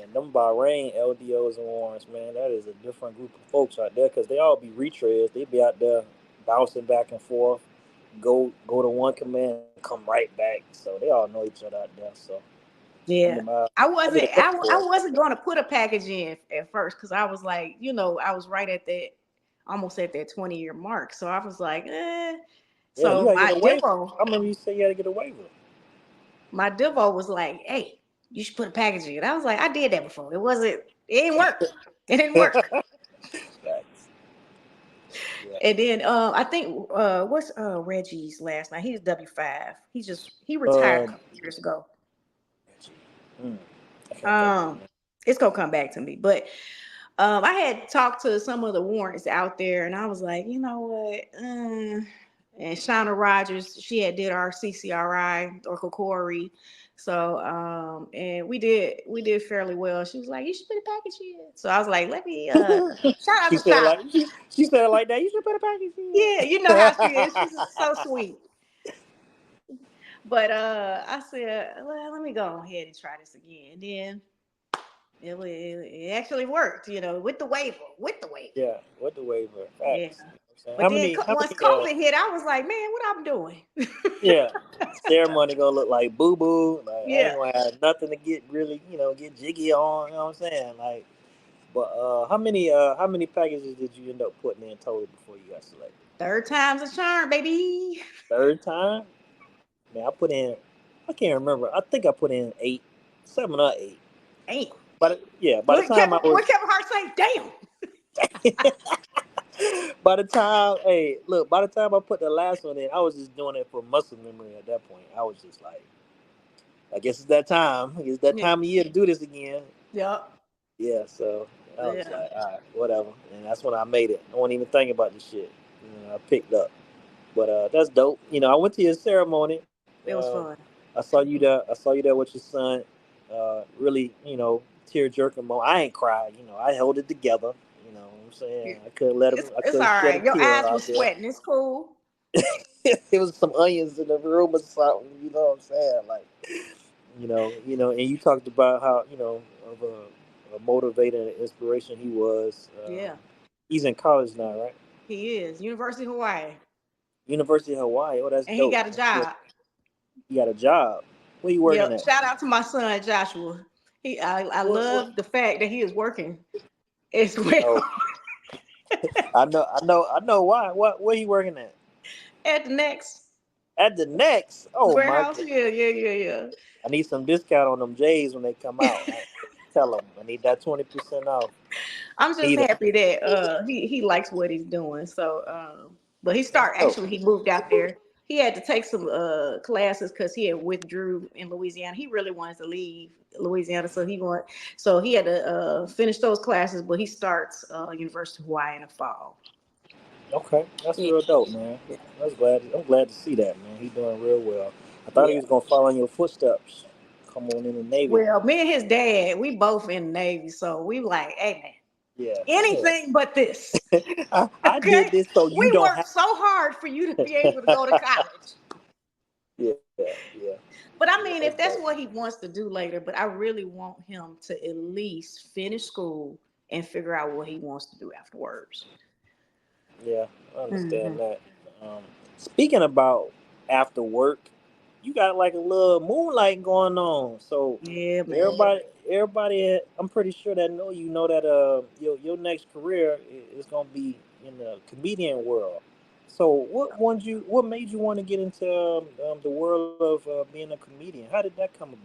And them Bahrain LDOs and warrants, man, that is a different group of folks out there because they all be retreads. They be out there bouncing back and forth, go to one command and come right back. So they all know each other out there. So I Yeah. mean, I did a couple I tours out wasn't there. going to put a package in at first because I was like, I was right at that, almost at that 20-year mark. So I was like, eh. Yeah, you So gotta get a waiver. I remember you said you had to get a waiver. my Divo was like, hey, you should put a package in. I was like, I did that before. It didn't work. It didn't work. Facts. Yeah. And then I think what's Reggie's last name? He's W5. He retired a Um, couple years ago. mm, I can't think of it, Um, man. it's gonna come back to me. But I had talked to some of the warrants out there, and I was like, you know what? And Shauna Rogers, she had did our CCRI or Kokori. So and we did fairly well. She was like, you should put a package in. So I was like, let me shout out she to said it Shop. like she said it like that. You should put a package Yeah, you know how she is. She's in. just so sweet. But I said, well, let me go ahead and try this again. Then it actually worked, with the waiver, with the waiver. Yeah, with the waiver. Yeah. Facts. You know what I'm saying? But then How once many COVID hit, I was like, man, what I'm doing? yeah, ceremony gonna look like boo boo. Like I Yeah. ain't gonna have nothing to get really, get jiggy on, you know what I'm saying? Like but how many packages did you end up putting in total before you got selected? Third time's a charm, baby. Third time? Man, I put in I can't remember. I think I put in 8, 7 or 8. Ain't. But yeah, by the What time Kevin, I what was Kevin Hart say? Damn. by the time, hey, look, by the time I put the last one in, I was just doing it for muscle memory at that point. I was just like, I guess it's that time. It's that Yeah. time of year to do this again. Yep. Yeah, so I was Yeah. like, all right, whatever. And that's when I made it. I wasn't even thinking about this shit. I picked up. But that's dope. I went to your ceremony. It was fun. I saw you there. I saw you there with your son. Really, tear jerking moment. I ain't cried. I held it together. You know what I'm Yeah. saying? I couldn't let him. I It's all couldn't shed a right. Your tear eyes out was there. sweating. It's cool. It was some onions in the room or something. You know what I'm saying? Like, and you talked about how of a motivator and inspiration he was. Yeah. He's in college now, right? He is. University of Hawaii. University of Hawaii. Oh, that's And he dope. got a That's good. job. He got a job. Where you working Yep. at? Shout out to my son Joshua. I What? love the fact that he is working as well Oh, I know why. Where he working at? at the next At the next. Oh my warehouse. god. Yeah, yeah, yeah, yeah. I need some discount on them J's when they come out. Tell them I need that 20% off. I'm just Need them. happy that he likes what he's doing. So but That's dope. he moved out there. He had to take some classes because he had withdrew in Louisiana. He really wanted to leave Louisiana, so he had to finish those classes. But he starts University of Hawaii in the fall. Okay, that's Yeah, real dope, man. yeah, I'm glad to see that, man. He's doing real well. I thought he yeah. was gonna follow in your footsteps. Come on in the Navy. Well, me and his dad, we both in the Navy, so we like, hey man, Yeah, anything but this. I did Okay, this so you we don't worked have. so hard for you to be able to go to college. Yeah, yeah. But I Yeah, mean, that's if that's dope. what he wants to do later, but I really want him to at least finish school and figure out what he wants to do afterwards. Yeah, I Hmm. understand that. Um, Speaking about after work, you got like a little moonlight going on. So Yeah, man. everybody, I'm pretty sure that know that your next career is gonna be in the comedian world. So what made you want to get into the world of being a comedian? How did that come about?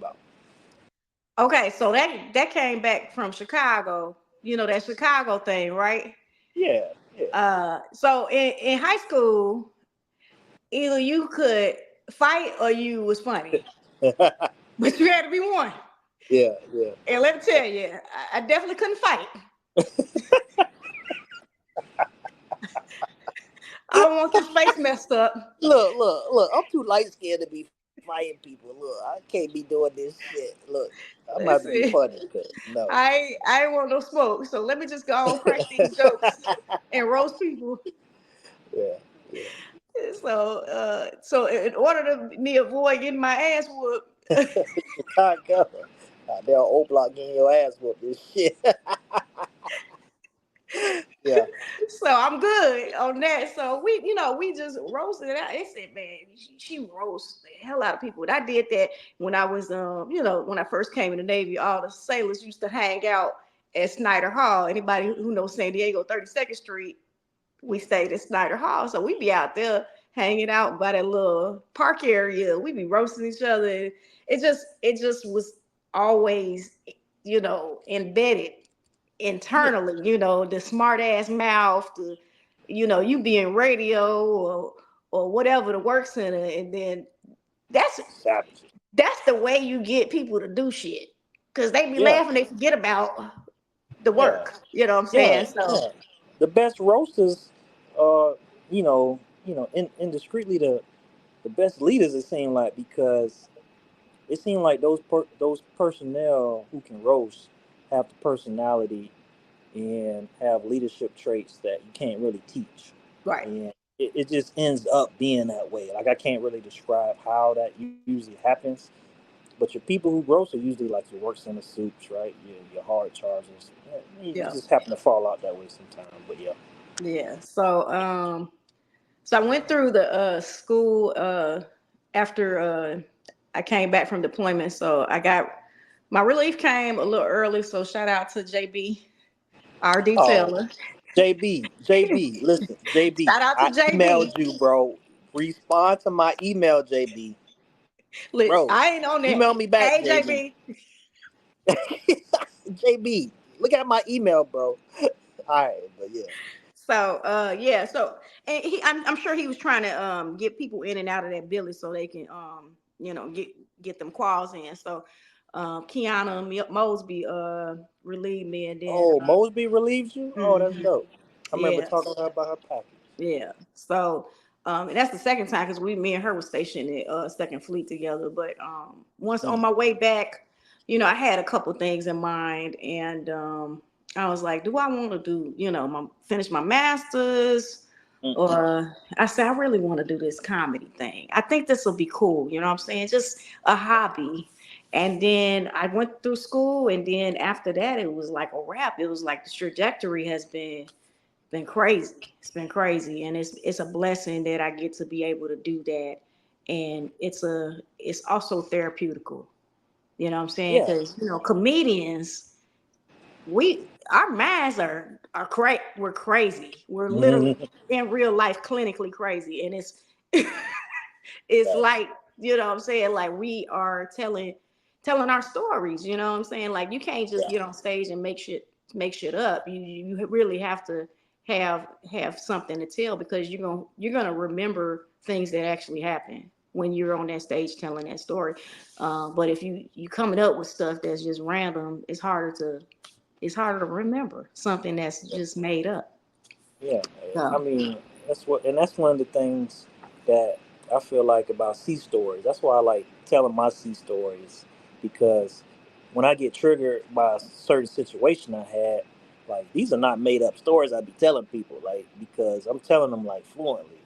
Okay, so that came back from Chicago. You know that Chicago thing, right? Yeah, yeah. So in high school, either you could fight or you was funny, but you had to be one. Yeah, yeah. And let me tell you, I definitely couldn't fight. I don't want this face messed up. Look. I'm too light skinned to be fighting people. Look, I can't be doing this shit. Look, I'm gonna have to be Listen, funny. Cause no. I ain't want no smoke. So let me just go on crack these jokes and roast people. Yeah, yeah. So in order to me avoid getting my ass whooped, Chicago. They're O block getting your ass whooped. This shit. Yeah, so I'm good on that. So we just roasted it out. They said, man, she roasts the hell out of people. And I did that when I was, when I first came in the Navy. All the sailors used to hang out at Snyder Hall. Anybody who knows San Diego, 32nd Street, we stayed at Snyder Hall. So we be out there hanging out by that little park area. We be roasting each other. It just was always, embedded yeah, internally, the smart ass mouth, you being radio or whatever the work center, and then that's savages. that's the way you get people to do shit. Cause they be Yeah, laughing, they forget about the yeah, work. You know what I'm yeah, saying? So yeah. The best roasters, uh, indiscreetly the best leaders. It seemed like because it seemed like those personnel who can roast have the personality and have leadership traits that you can't really teach. right. And it just ends up being that way. Like I can't really describe how that usually happens. But your people who roast are usually like your work center soups, right? Your hard chargers. You Yeah. just happen to fall out that way sometimes. But yeah. Yeah. So I went through the school after I came back from deployment. So I got my relief came a little early. So shout out to JB, our Oh, detailer. JB, listen, JB, Shout out I to JB. emailed you, bro. Respond to my email, JB. Look, Bro, I ain't on that. email me back, Hey JB. JB. JB, look at my email, bro. All right, but yeah. So yeah, so and I'm sure he was trying to get people in and out of that building so they can get them quals in. So Kiana Mosby relieved me, and then Oh, Mosby relieves you? Oh, that's mhm, dope. I remember yeah. talking to her about her package. Yeah. So, and that's the second time because me and her were stationed at Second Fleet together. But once on Mm, my way back, I had a couple things in mind, and I was like, do I want to do, finish my masters, mm, or I said I really want to do this comedy thing. I think this will be cool. You know what I'm saying? Just a hobby. And then I went through school, and then after that, it was like a wrap. It was like the trajectory has been crazy. It's been crazy, and it's a blessing that I get to be able to do that, and it's also therapeutical. You know what I'm saying? yeah. Because comedians, our minds are crazy. We're crazy. We're literally Mhm. in real life clinically crazy, and it's Facts. like what I'm saying. Like we are telling our stories. You know what I'm saying? Like you can't just Yeah. get on stage and make shit up. You really have to have something to tell because you're gonna remember things that actually happened when you're on that stage telling that story. But if you coming up with stuff that's just random, it's harder to remember something that's just made up. Yeah. I So mean, that's one of the things that I feel like about sea stories. That's why I like telling my sea stories because when I get triggered by a certain situation I had, like these are not made up stories I be telling people, like because I'm telling them like fluently,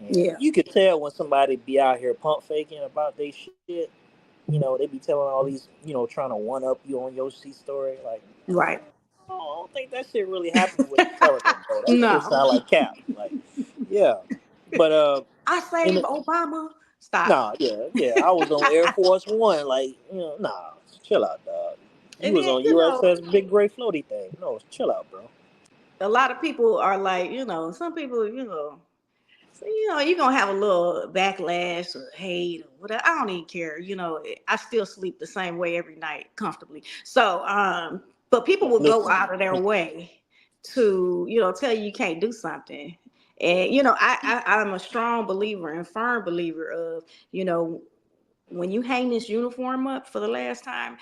and yeah, you could tell when somebody be out here pump faking about their shit. They be telling all these, trying to one up you on your sea story. Like, Right. I don't think that shit really happened what you telling them, bro. That shit No. sound like cap. Like, yeah. But I in saved the, Obama. Stop. nah, yeah, yeah. I was on Air Force One. Like, nah, chill out, dog. You And was then, on USS Big Gray Floaty thing. No, chill out, bro. a lot of people are like, some people, so, you're going to have a little backlash or hate or whatever. I don't even care. I still sleep the same way every night comfortably. So, but people will go Listen, out of their way to, tell you can't do something. And, I'm a strong believer and firm believer of, you know, when you hang this uniform up for the last time,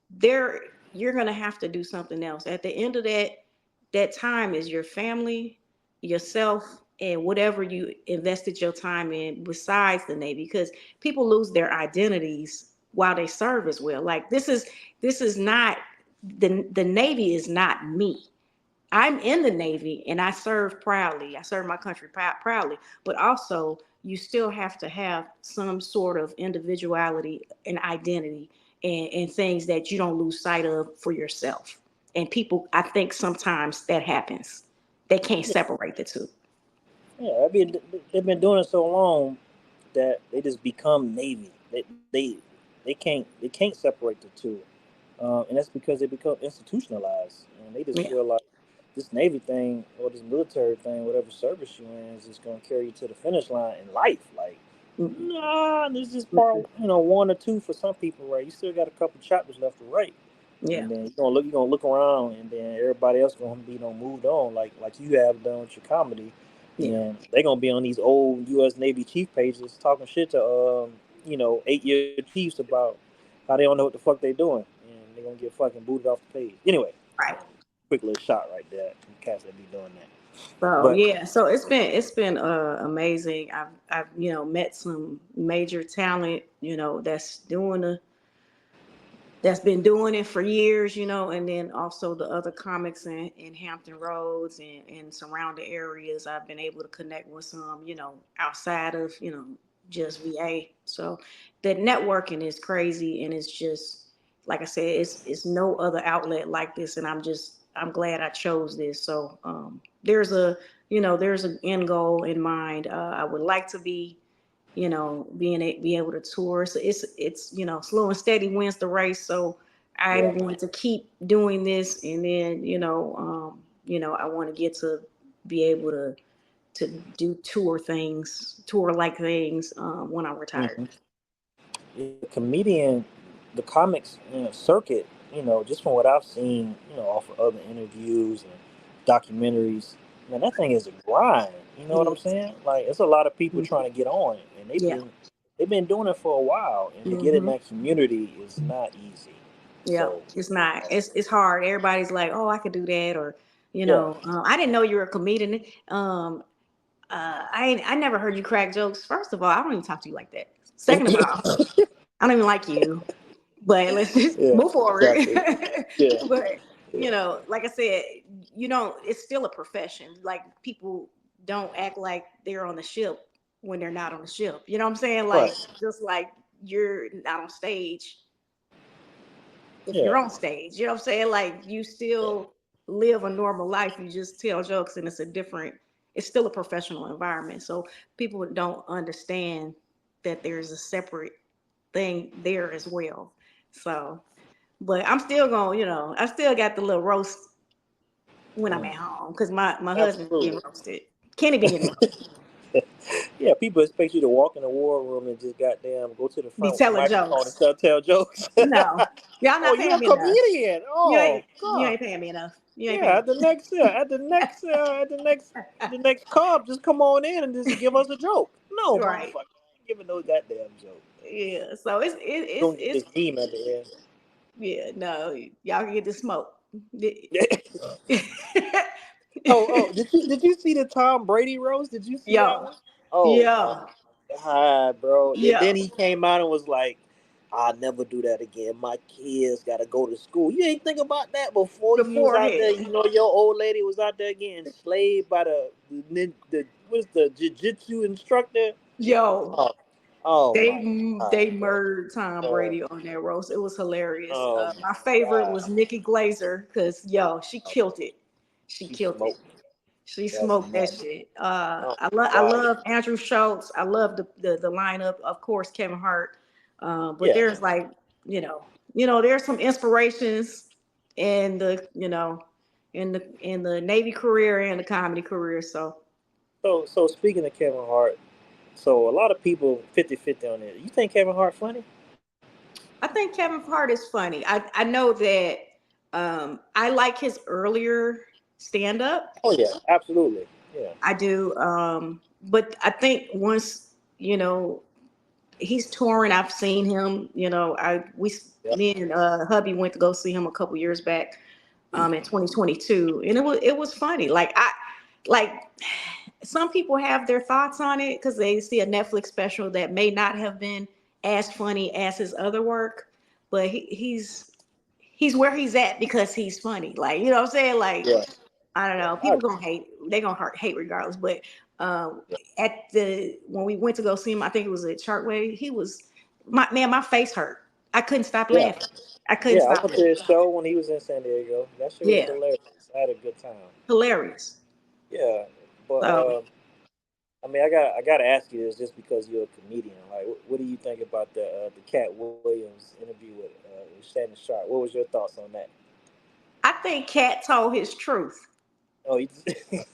there you're going to have to do something else at the end of that time is your family, yourself, and whatever you invested your time in besides the Navy, because people lose their identities while they serve as well. Like, this is not the Navy is not me. I'm in the Navy and I serve proudly. I serve my country proudly, but also you still have to have some sort of individuality and identity, and things that you don't lose sight of for yourself. And people, I think sometimes that happens. They can't yeah, separate the two. yeah. I mean, they've been doing it so long that they just become Navy. They can't separate the two, and that's because they become institutionalized, and they just Yeah. feel like this Navy thing or this military thing, whatever service you in, is just going to carry you to the finish line in life. Like, Mm-mm. nah, this is part Mm-mm. one or two for some people, right? You still got a couple chapters left to write, Yeah. and then you're gonna look around, and then everybody else gonna be moved on, like you have done with your comedy, and Yeah. then they're gonna be on these old U.S. Navy chief pages talking shit to 8-year chiefs about how they don't know what the fuck they doing, and they're gonna get fucking booted off the page. Anyway, Right. quick little shot right there. Cats that be doing that, So but yeah, so it's been amazing. I've met some major talent, that's been doing it for years, and then also the other comics in Hampton Roads and surrounding areas. I've been able to connect with some, outside of, just VA. So the networking is crazy, and it's just like I said, it's no other outlet like this, and I'm glad I chose this. So there's an end goal in mind. I would like to be able to tour. So it's slow and steady wins the race. So yeah, I'm going to keep doing this, and then I want to get to be able to do tour like things when I'm retired. hmm yeah, comedian, the comics circuit, just from what I've seen, off of other interviews and documentaries, man, that thing is a grind. You know It what I'm is. saying? Like, it's a lot of people Mhm. trying to get on, and Yeah. they've been doing it for a while, and to get in Hmm. that community is not easy. Yeah. So, It's not. It's hard. Everybody's like, oh, I could do that, or yeah. I didn't know you were a comedian. I never heard you crack jokes. First of all, I don't even talk to you like that. Second of all, I don't even like you. But let's just Yeah, move forward. exactly. Yeah, But yeah, like I said, it's still a profession. Like, people don't act like they're on the ship when they're not on the ship. You know what I'm saying? right. Like, just like you're not on stage if Yeah, you're on stage. You know what I'm saying? Like, you yeah. still live a normal life. You just tell jokes, and it's still a professional environment. So people don't understand that there's a separate thing there as well. So, but I'm still going, I still got the little roast when I'm Mm, at home, because my husband be getting absolutely. roasted. Kenny be getting roasted. Yeah, people expect you to walk in the war room and just goddamn go to the Be front with the telling microphone and jokes. tell jokes. No, y'all Oh, not you're paying a me enough. comedian. You Oh, ain't you God. ain't paying me enough. You ain't Yeah, paying at the next, club, just come on in and just give us a joke. No, me. Right. motherfucker, I ain't giving no goddamn joke. Yeah. So it's it, You it's gonna get it's this meme at the end. yeah. No, y'all can get the smoke. Did you see the Tom Brady roast? Did you see that Yo, one? Oh my yo, God, bro! And then yo. he came out and was like, "I'll never do that again. My kids gotta go to school." You ain't think about that before The you was out there. forehead. Your old lady was out there getting slaved by the what's the jiu-jitsu instructor. Yo, Oh, Oh They my God, they bro. murdered Tom Uh, Brady on that roast. It was hilarious. oh My my favorite God. was Nikki Glazer because yo, she Oh, killed it. She she killed it. smoked. She That's smoked that nuts. shit. Oh I my God. love Andrew Schultz. I love the lineup. Of course, Kevin Hart. But Yeah. there's like you know there's some inspirations in the in the Navy career and the comedy career. So So speaking of Kevin Hart, so a lot of people 50-50 on it. You think Kevin Hart funny? I think Kevin Hart is funny. I know that I like his earlier stand up. Oh yeah, absolutely. Yeah. I do. But I think once he's touring. I've seen him. Yeah. Me and hubby went to go see him a couple years back, in 2022, and it was funny. Like some people have their thoughts on it because they see a Netflix special that may not have been as funny as his other work, but he's where he's at because he's funny. Like you know what I'm saying? Like Yeah. I don't Yeah. know. People gonna hate. They gonna hate regardless. But Yeah. at the when we went to go see him, I think it was at Chartway. He was my man. My face hurt. I couldn't stop Yeah. laughing. I couldn't Yeah. I stop went to laughing. his show when he was in San Diego. That shit was Yeah, hilarious. I had a good time. hilarious. Yeah. But So I mean, I gotta ask you this just because you're a comedian. Like, what do you think about the Cat Williams interview with Shannon Sharp? What was your thoughts on that? I think Cat told his truth. Oh, he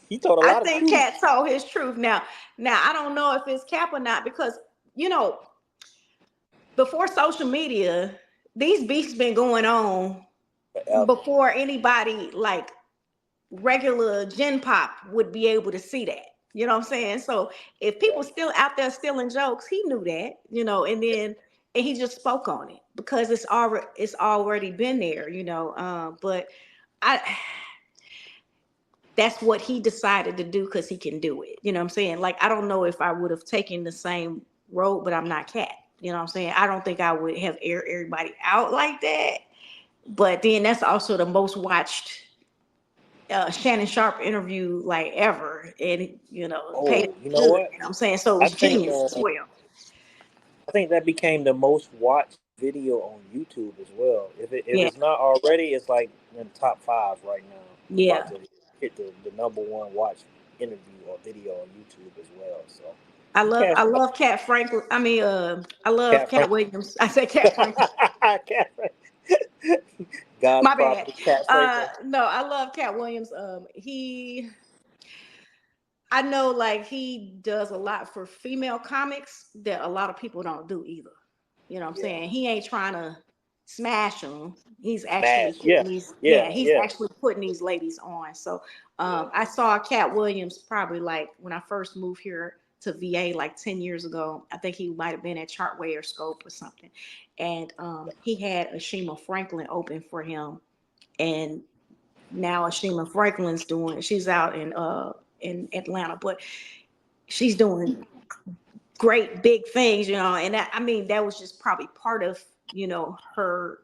he told a I lot of think truth Cat told his truth. Now I don't know if it's Cap or not because you know before social media, these beefs been going on forever. before anybody like regular gen pop would be able to see that. You know what I'm saying? So if people Right. still out there stealing jokes, he knew that, Yeah. and he just spoke on it because it's already been there, but I that's what he decided to do because he can do it. You know what I'm saying? Like I don't know if I would have taken the same road, but I'm not Cat. You know what I'm saying? I don't think I would have aired everybody out like that. But then that's also the most watched Shannon Sharp interview like ever, and paid Oh, you know good. what? You know what I'm saying? So it I was think genius as well. I think that became the most watched video on YouTube as well. If Yeah, it's not already, it's like in the top five right now. It's about yeah. to hit the number one watched interview or video on YouTube as well. So I you love can't I front love Cat Franklin. I mean, I love Cat Cat Frank. Williams. I said Cat Franklin. Cat Frank. God's My bad. property, Cat Franklin. No, I love Cat Williams. I know like he does a lot for female comics that a lot of people don't do either. You know what I'm Yeah, saying? He ain't trying to smash them. He's actually smash. Yeah, putting these, yeah, yeah, he's yeah, actually putting these ladies on. So yeah. I saw Cat Williams probably like when I first moved here to VA like 10 years ago. I think he might have been at Chartway or Scope or something. And he had Ashima Franklin open for him. And now Ashima Franklin's she's out in Atlanta, but she's doing great big things, and that, I mean that was just probably part of her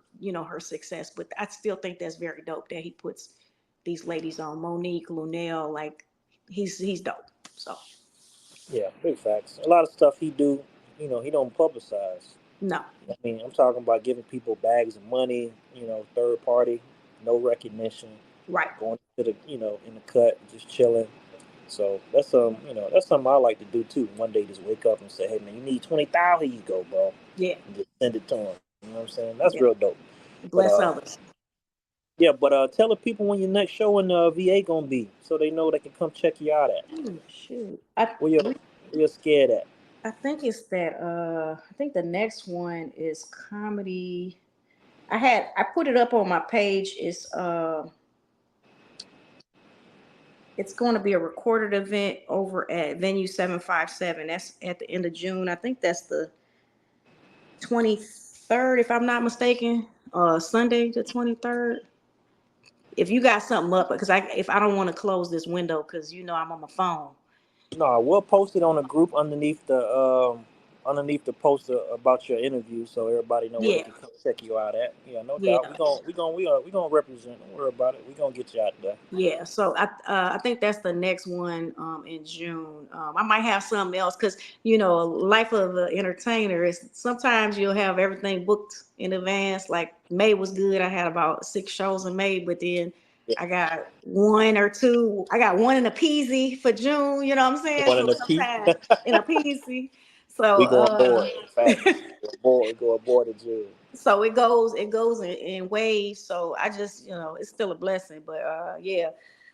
success. But I still think that's very dope that he puts these ladies on. Monique, Lunel, like he's dope. So Yeah, big facts. A lot of stuff he do, he don't publicize. no, I mean, I'm talking about giving people bags of money, third party, no recognition, right. going to in the cut, just chilling. So that's something I like to do too. One day, just wake up and say, "Hey man, you need 20,000? Here you go, bro," Yeah, and just send it to them. You know what I'm saying? That's real yeah. dope. But Bless others. yeah, but tell the people when your next show in VA gonna be, so they know they can come check you out at. Ooh, shoot. Where you where you scared at? I think it's that I think the next one is comedy. I put it up on my page. It's going to be a recorded event over at Venue 757. That's at the end of June. I think that's the 23rd, if I'm not mistaken. Sunday the 23rd. If you got something up, because if I don't want to close this window, because I'm on my phone. No, we'll post it on a group underneath underneath the poster about your interview, so everybody know where they Yeah, can come check you out at. Yeah, no doubt. yeah. We gonna represent. Don't worry about it. We gonna get you out there. Yeah, so I think that's the next one in June. I might have something else because life of an entertainer is sometimes you'll have everything booked in advance. Like May was good. I had about 6 shows in May, but then Yeah. I got one or two. I got one in a peasy for June. You know what I'm saying? One in So the teeth. sometimes in a peasy. So We going board. Facts. We go aboard the June. so it goes in waves. So I just it's still a blessing, but yeah,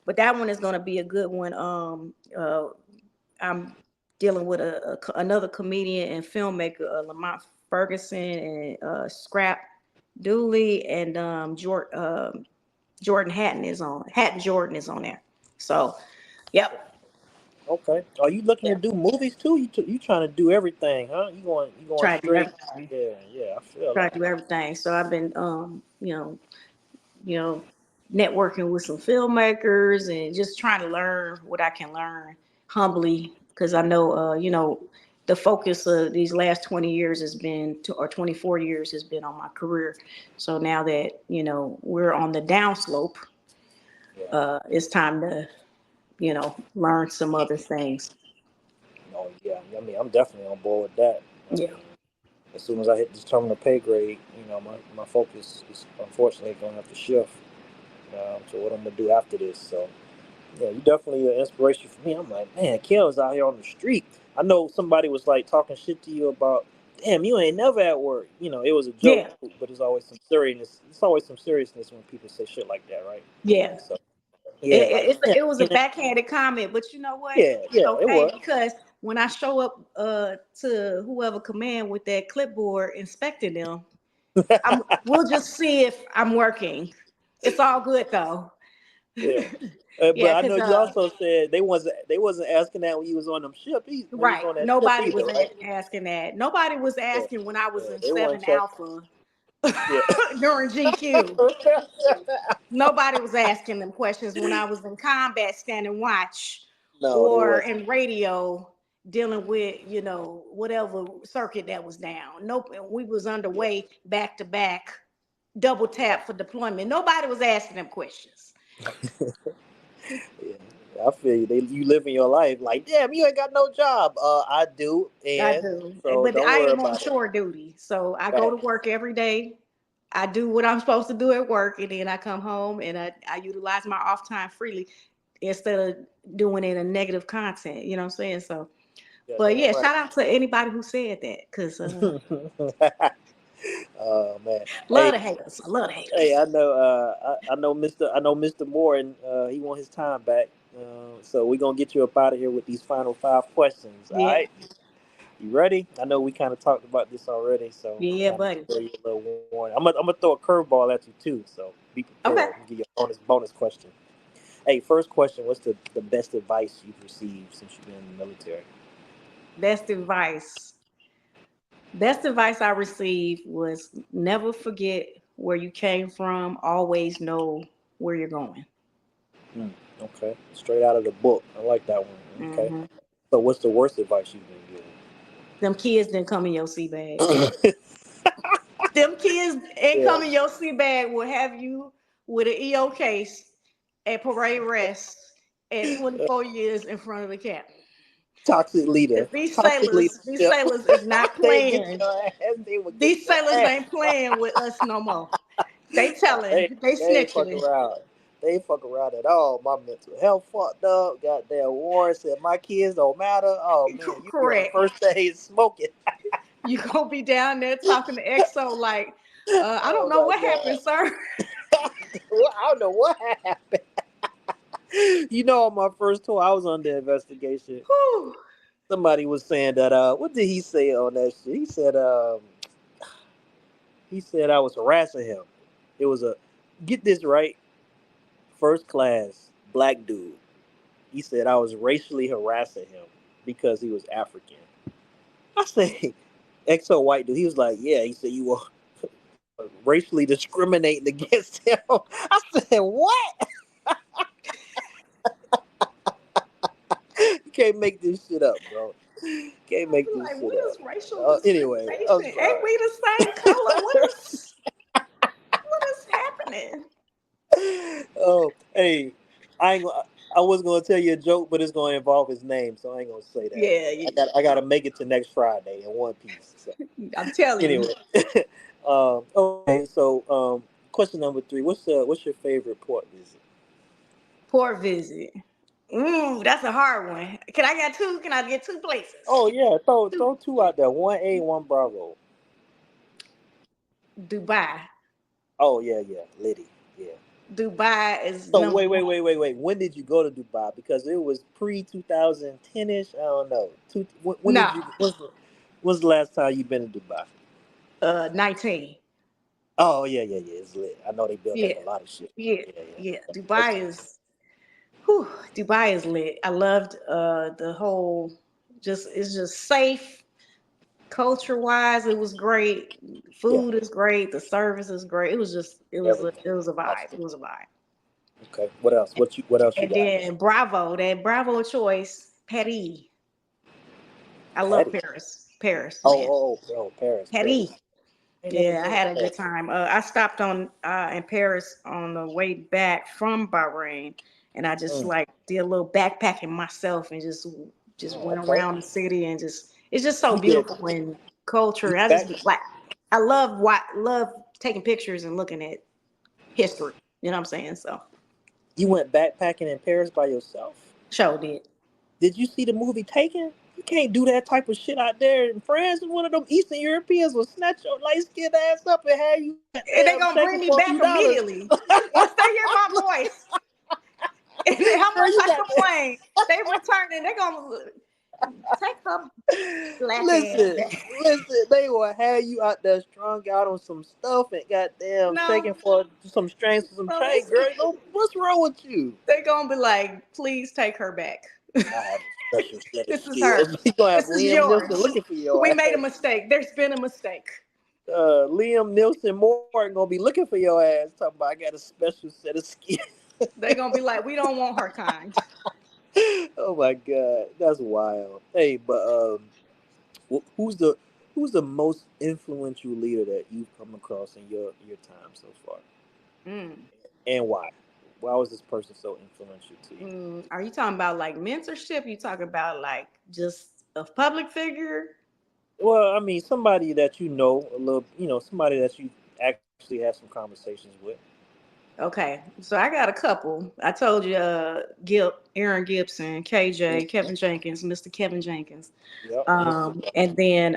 but that one is going to be a good one. I'm dealing with another comedian and filmmaker, Lamont Ferguson and Scrap Dooley, and Jordan Hatton Jordan is on there. So yep, Okay. Are you looking to yeah, do movies too? You trying to do everything, huh? You going try to do straight? everything. Yeah, yeah. I feel Try that. to do everything. So I've been you know, networking with some filmmakers and just trying to learn what I can learn humbly because I know, the focus of these last 20 years has been, or 24 years has been on my career. So now that, we're on the downslope, Yeah. it's time to, learn some other things. Oh yeah. I mean, I'm definitely on board with that. I Yeah. mean, as soon as I hit this terminal pay grade, my focus is unfortunately going to have to shift to what I'm gonna do after this. So yeah, you definitely an inspiration for me. I'm like, man, Kel's out here on the street. I know somebody was like talking shit to you about, damn, you ain't never at work. It was a joke, Yeah. but it's always some seriousness. It's always some seriousness when people say shit like that, right? Yeah. So yeah, like damn, It was a backhanded comment, but you know what? yeah, It's yeah, it okay was. because when I show up to whoever command with that clipboard inspecting them, we'll just see if I'm working. It's all good though. Yeah. But Yeah, I know because you also said they wasn't asking that when you was on them ship. When you was right, on that ship nobody either, was right? asking that. Nobody was Yeah, asking when I was yeah, in they weren't Seven checking. Alpha Yeah. during GQ. Nobody was asking them questions when I was in combat standing watch No, they or wasn't. in radio dealing with, whatever circuit that was down. Nope, we was Yeah. underway back to back, double tap for deployment. Nobody was asking them questions. Yeah, I feel you. You living your life like, damn, you ain't got no job. I do, I and do. so But don't I worry am on about it. shore duty. So I go to Facts. work every day. I do what I'm supposed to do at work, and then I come home and I utilize my off time freely instead of doing it in negative content. You know what I'm saying? So, Yeah, but damn yeah, right. shout out to anybody who said that because Oh man. love Hey, the haters. I love the hey, haters. I know Mr. Morton. He want his time back. So we're gonna get you up out of here with these final 5 questions. All Yeah, right. You ready? I know we kind of talked about this already, so yeah, kind of buddy. throw you a little warning. I'm gonna throw a curveball at you too, so be prepared. Okay. I'm gonna give you a bonus question. Hey, first question: what's the best advice you've received since you've been in the military? Best advice. Best advice I received was never forget where you came from. Always know where you're going. Hmm, okay, straight out of the book. I like that one. Okay, Hmm. so what's the worst advice you've been Them kids didn't come in your sea bag. given? Them kids ain't Yeah, come in your sea bag will have you with an EO case at parade rest at 24 years in front of the captain. toxic leader, Because these toxic sailors, these leadership. sailors is not They get playing. your ass. They will get These your sailors ass. ain't playing with us no more. They They telling, they they ain't fuck snitching. around. They ain't fuck around at all. My mental health fucked up. Goddamn Warren said my kids don't matter. Oh man, you be on the Correct. first day smoking. You gonna be down there talking to EXO like, I don't Oh know my what god. happened, sir. Well, I don't know what happened. On my first tour, I was under investigation. Whew. Somebody was saying that what did he say on that shit? He said I was harassing him. It was a get this right, first class black dude. He said I was racially harassing him because he was African. I said, exo white dude. He was like, yeah. He said you were racially discriminating against him. I said, what? You can't make this shit up, bro. Can't make I'm this like, shit what up. is racial Anyway, I'm discrimination? Ain't sorry. we the same color? What is happening? Oh, hey, I ain't gonna, I was gonna tell you a joke, but it's gonna involve his name, so I ain't gonna say that. Yeah, I gotta make it to next Friday in one piece. So I'm telling you. anyway, okay. So question number three. What's your favorite port visit? Port visit. Ooh, that's a hard one. Can I get two? Can I get two places? Oh yeah, Two. throw two out there. One A, one Bravo. Dubai. Oh yeah, yeah, Liddy. Yeah. Dubai is So number one. wait. When did you go to Dubai? Because it was pre 2010 ish. I don't know. When did No, you? When's the last time you been to Dubai? 19. Oh yeah. It's lit. I know they built Yeah, up a lot of shit. yeah, yeah. Yeah. Dubai Okay. is, whew, Dubai is lit. I loved the whole. Just it's just safe. Culture wise, it was great. Yeah. Food is great. The service is great. It was just Everything. it was a vibe. It Absolutely. was a vibe. Okay. What else? What else you And got? then Bravo, that Bravo choice, Paris. I love Patty. Paris. Paris, man. Paris. Paris. Paris. I ain't never Yeah, I been to had a good Paris. time. I stopped on in Paris on the way back from Bahrain, and I just Mm. like did a little backpacking myself and just Oh, went okay. around the city and just it's just so You did. beautiful and culture. You I back. just like I love taking pictures and looking at history. You know what I'm saying? So You went backpacking in Paris by yourself. show did. Did you see the movie Taken? You can't do that type of shit out there in France. One of them Eastern Europeans will snatch your light skinned ass up and have you And they damn gonna shaking bring me for a back few dollars. immediately. Once they hear my voice, and how Girl, much you I got that. complain, they return and they gonna take her black ass listen, back. they will have you out there strung out on some stuff and goddamn No, shaking for some strings for some no, change. Girl, what's wrong with you? they gonna be like, please take her back. I have a special set of This is her. skills. You gonna have This is Liam Nielsen yours. looking for your We ass. made a mistake. There's been a mistake. Liam Nielsen Morton gonna be looking for your ass. Talking about I got a special set of skills. They gonna be like, we don't want her kind. Oh my god, that's wild. Hey, but who's the most influential leader that you've come across in your time so far, Mm. and why? Why was this person so influential to you? Are you talking about like mentorship? You talking about like just a public figure? Well, I mean, somebody that you know a little, somebody that you actually have some conversations with. Okay, so I got a couple. I told you, Aaron Gibson, Mm. KJ, Kevin Jenkins, Mr. Kevin Jenkins, Yep, Mr. and then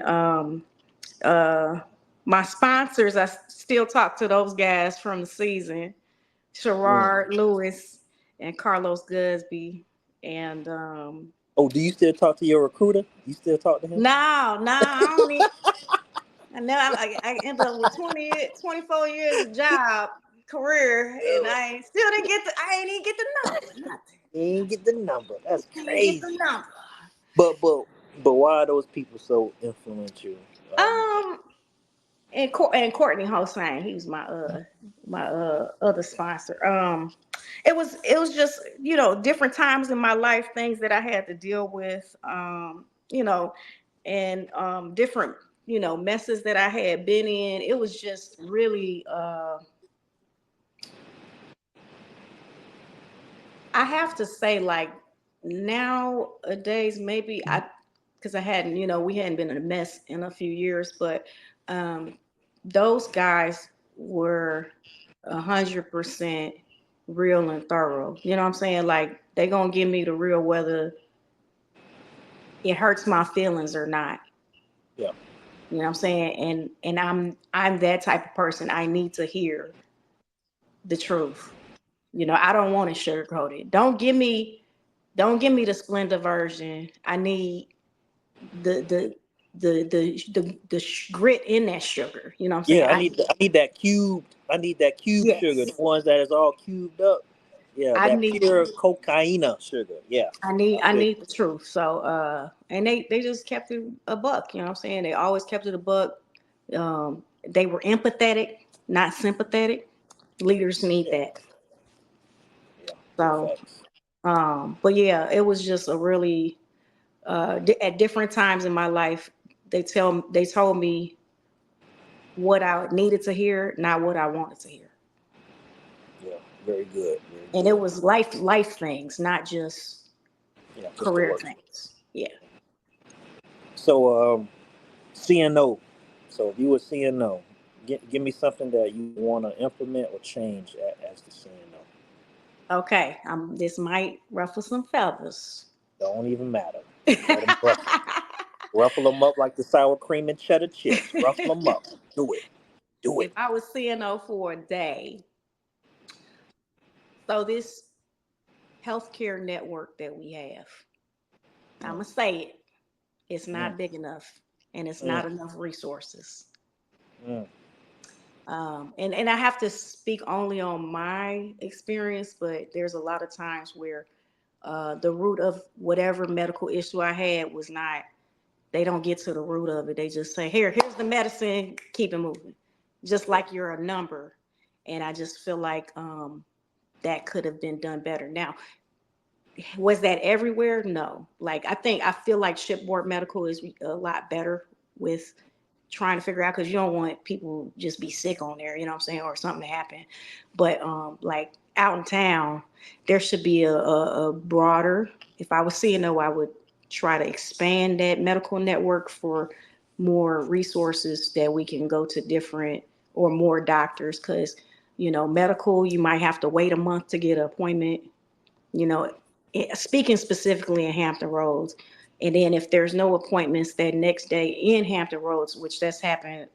uh, my sponsors. I still talk to those guys from the season: Mm. Sherrard Lewis and Carlos Gusby. And Oh, do you still talk to your recruiter? You still talk to him? no, I don't need. And now I ended up with 24 years of job career, and I still didn't get the. I ain't even get the number. Nothing. You ain't get the number. That's I ain't get the crazy. number. But but but why are those people so influential? Um, and Courtney Hossain, he was my other sponsor. It was just different times in my life, things that I had to deal with. And different messes that I had been in. It was just really. I have to say, like nowadays, maybe because I hadn't, we hadn't been in a mess in a few years, but um, those guys were 100% real and thorough. You know what I'm saying? Like they gonna give me the real whether it hurts my feelings or not. Yeah, You know what I'm saying? And I'm that type of person. I need to hear the truth. I don't want to sugarcoat it. Don't give me the Splenda version. I need the grit in that sugar. You know what I'm saying? yeah. I need that cubed. I need that cube sugar. The Yes. ones that is all cubed up. Yeah, I that need pure cocaina sugar. Yeah, I need I I feel need the truth. So and they just kept it a buck, you know what I'm saying? They always kept it a buck. They were empathetic, not sympathetic. Leaders need yeah, that. yeah. Big So facts. but yeah, it was just a really At different times in my life, they told me what I needed to hear, not what I wanted to hear. Yeah, very good, very And it good. was life things, not just Yeah, just the career work. things. Yeah. So, CNO. So, if you were CNO, give me something that you want to implement or change as the CNO. Okay. This might ruffle some feathers. Don't even matter. Let them ruffle. Ruffle them up like the sour cream and cheddar chips. Ruffle them up. Do it. Do If it. I was CNO for a day, so this healthcare network that we have, I'm Mm, gonna say it, it's mm, not big enough, and it's mm, not enough resources. mm. And I have to speak only on my experience, but there's a lot of times where the root of whatever medical issue I had was not, they don't get to the root of it. They just say, here's the medicine, keep it moving. Just like you're a number. And I just feel like that could have been done better. Now, was that everywhere? No. Like I feel like Shipboard Medical is a lot better with trying to figure out, because you don't want people just be sick on there, you know what I'm saying, or something to happen. But like out in town, there should be a broader. If I was CNO, I would try to expand that medical network for more resources that we can go to different or more doctors, because medical, you might have to wait a month to get an appointment, you know, speaking specifically in Hampton Roads. And then if there's no appointments that next day in Hampton Roads, which that's happened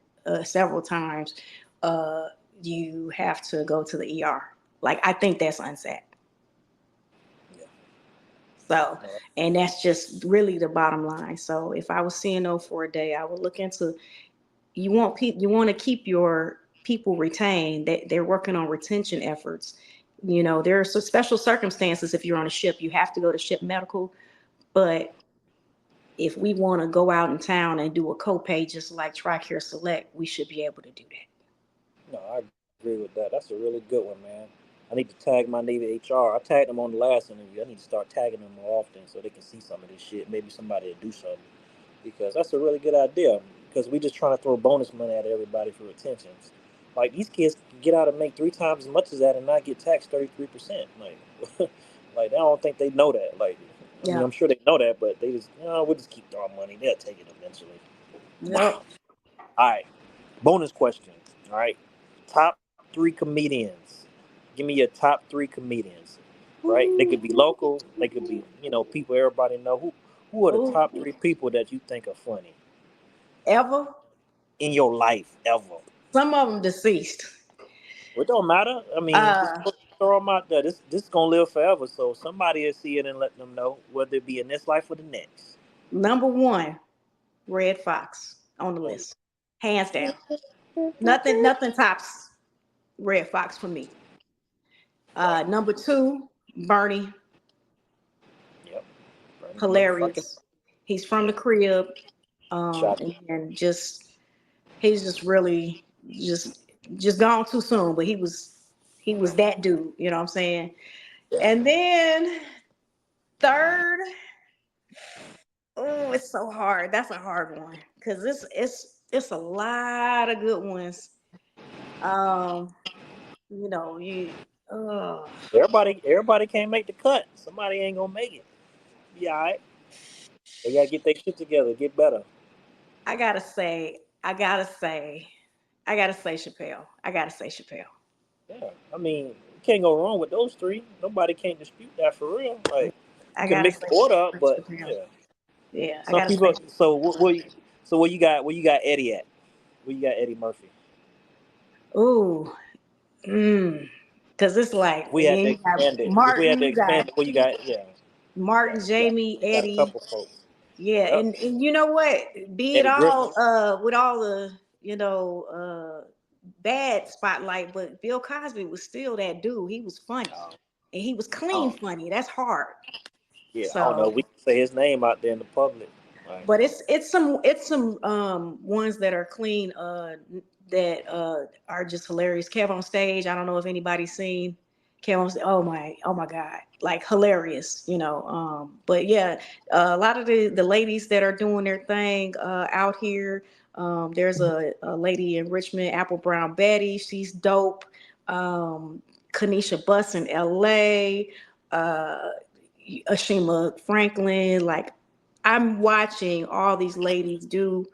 several times, uh, you have to go to the ER. Like, I think that's unsafe. Yeah. So, No, and that's just really the bottom line. So if I was CNO for a day, I would look into, you want to keep your people retained, that they're working on retention efforts. There are some special circumstances. If you're on a ship, you have to go to ship medical. But if we want to go out in town and do a copay just like TRICARE Select, we should be able to do that. no, I agree with that. That's a really good one, man. I need to tag my Navy HR. I tagged them on the last interview. I need to start tagging them more often so they can see some of this shit. Maybe somebody will do something, because that's a really good idea. Because we just trying to throw bonus money at everybody for retentions. Like, these kids can get out and make 3 times as much as that and not get taxed 33%. Like, like, I don't think they know that. Like, I mean, Yeah. I'm sure they know that, but they just, we'll just keep throwing money. They'll take it eventually. Yep. Wow. All right. Bonus question. All right. Top three comedians. Give me your top three comedians. Right? They could be Ooh, local. They could be, people everybody know. Who are the top ooh. three people that you think are funny Ever. in your life ever? Some of them deceased. Well, it don't matter. I mean, just Uh, throw them out there. This is gonna live forever. So somebody will see it and let them know, whether it be in this life or the next. Number one, Red Fox on the Oh, list, hands down. Nothing tops Red Fox for me. right. Number two, Bernie, Yep. Bernie motherfucking. hilarious. He's from Yeah. the crib, Shot. and just he's just really just gone too soon. But he was that dude. You know what I'm saying? Yeah. And then third, oh, it's so hard. That's a hard one because it's a lot of good ones. Um, you. Oh, Everybody can't make the cut. Somebody ain't gonna make it. Yeah, all right. They gotta get their shit together, get better. I gotta say, I gotta say, I gotta say Chappelle. I gotta say Chappelle. Yeah, I mean, you can't go wrong with those three. Nobody can't dispute that for real. Yeah, Like, you I can gotta mix say the order up, but Chappelle. yeah, Yeah, I some gotta people. say. So so where you got Eddie at? Where you got Eddie Murphy? Ooh, mm. Because it's like, If we had to then you got expand it, if we had Martin, to you got expand it, where you got? Yeah, Martin, Jamie, you got a Eddie. couple folks. Yeah, Yep, and you know what? Be it Eddie Griffin. all with all the bad spotlight, but Bill Cosby was still that dude. He was funny, Um, and he was I clean don't, funny. That's hard. yeah, I don't know. So, We can say his name out there in the public. Like, but it's some ones that are clean that are just hilarious. Kev on Stage. I don't know if anybody's seen Kevin was, oh my God, like hilarious, you know. But yeah, a lot of the ladies that are doing their thing out here. There's a lady in Richmond, Apple Brown Betty. She's dope. Um, Kanisha Buss in LA. Uh, Ashima Franklin. Like, I'm watching all these ladies do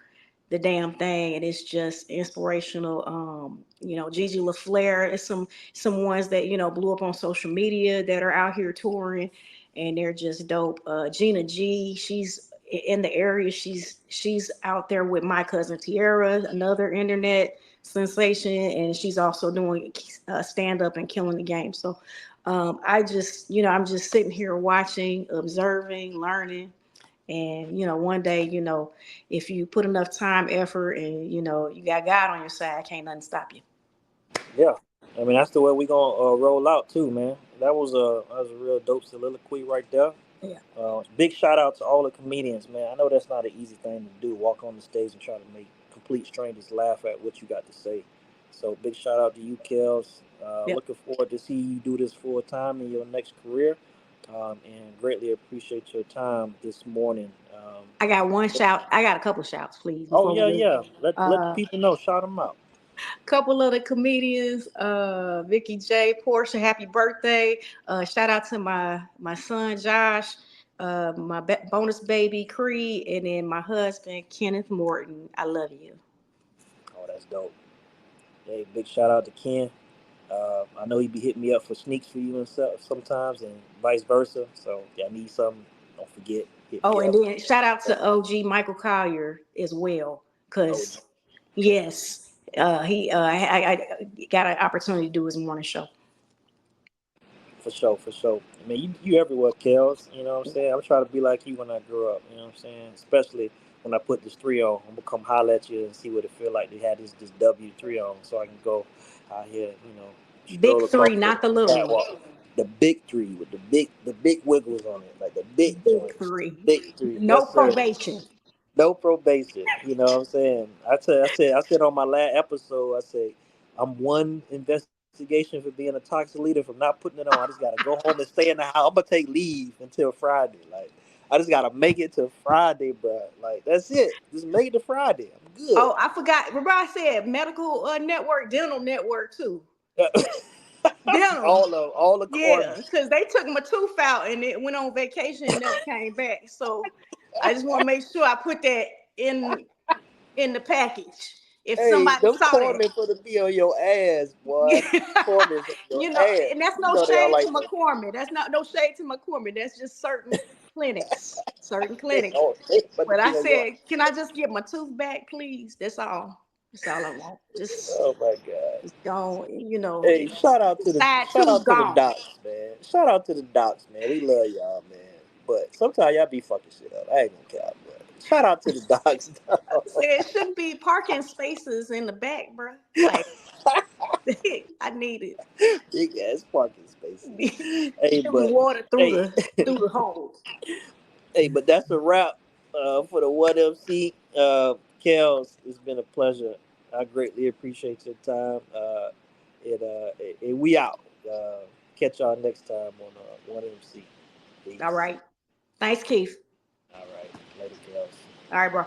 the damn thing, and it's just inspirational. You know, Gigi LaFleur is some ones that, you know, blew up on social media that are out here touring, and they're just dope. Gina G, she's in the area. She's out there with my cousin Tiara, another internet sensation, and she's also doing stand up and killing the game. So I just, you know, I'm just sitting here watching, observing, learning. And, you know, one day, you know, if you put enough time, effort, and, you know, you got God on your side, can't nothing stop you. Yeah, I mean that's the way we gonna roll out too, man. That was a real dope soliloquy right there. Yeah. Big shout out to all the comedians, man. I know that's not an easy thing to do. Walk on the stage and try to make complete strangers laugh at what you got to say. So big shout out to you, Kels. Yep. Looking forward to see you do this full time in your next career, and greatly appreciate your time this morning. I got one shout. I got a couple shouts, please, Oh before we yeah, leave. yeah. Let the Uh, people know. Shout them out. Couple of the comedians, Vicky J, Portia, happy birthday. Shout out to my son Josh, my bonus baby Cree, and then my husband Kenneth Morton. I love you. Oh, that's dope. Hey, big shout out to Ken. I know he be hitting me up for sneaks for you and stuff sometimes, and vice versa. So if y'all need something, don't forget, hit Oh, me and up. then shout out to OG Michael Collier as well, Oh, because yes, he I got an opportunity to do his morning show. for sure, for sure. I mean, you everywhere, Kels. You know what I'm saying? I'm trying to be like you when I grew up. You know what I'm saying? Especially when I put this three on, I'm gonna come holler at you and see what it feel like to have this W3 on, so I can go out here, Big stroll across three, the not the little one. catwalk. The big three with the big wiggles on it, like the big Big joints. three. Big three, No yes sir. probation. No probation. You know what I'm saying? I said on my last episode, I said I'm one investigation for being a toxic leader from not putting it on. I just gotta go home and stay in the house. I'm gonna take leave until Friday. Like I just gotta make it to Friday, bro. Like that's it. Just make it to Friday. I'm good. Oh, I forgot. Remember I said medical network, dental network too. Dental. all the Yeah, corners. because they took my tooth out and it went on vacation and never came back. So I just want to make sure I put that in in the package. If Hey, somebody them saw that. corners for to be on your ass, boy. Corners on your You know, ass. and that's You no know they are shade to like that. McCormick. That's not no shade to McCormick. That's just certain clinics. Certain They clinics. on they about to But I be on your. said, can I just get my tooth back, please? That's all. That's all I want. Oh my god. Just gone, you know, Hey, shout out to the side shout tooth out to the gone. docs, man. Shout out to the docs, man. We love y'all, man. But sometimes y'all be fucking shit up. I ain't gonna care, but shout out to the docs. There shouldn't be parking spaces in the back, bro. Like I need Big ass parking spaces. it. Hey, Should be but water hey, through the holes. hey, but that's a wrap for the What MC. Kels, it's been a pleasure. I greatly appreciate your time. We out. Catch y'all next time on One MC. All Peace. right. Thanks, Keith. All right. Later, Kels. All right, bro.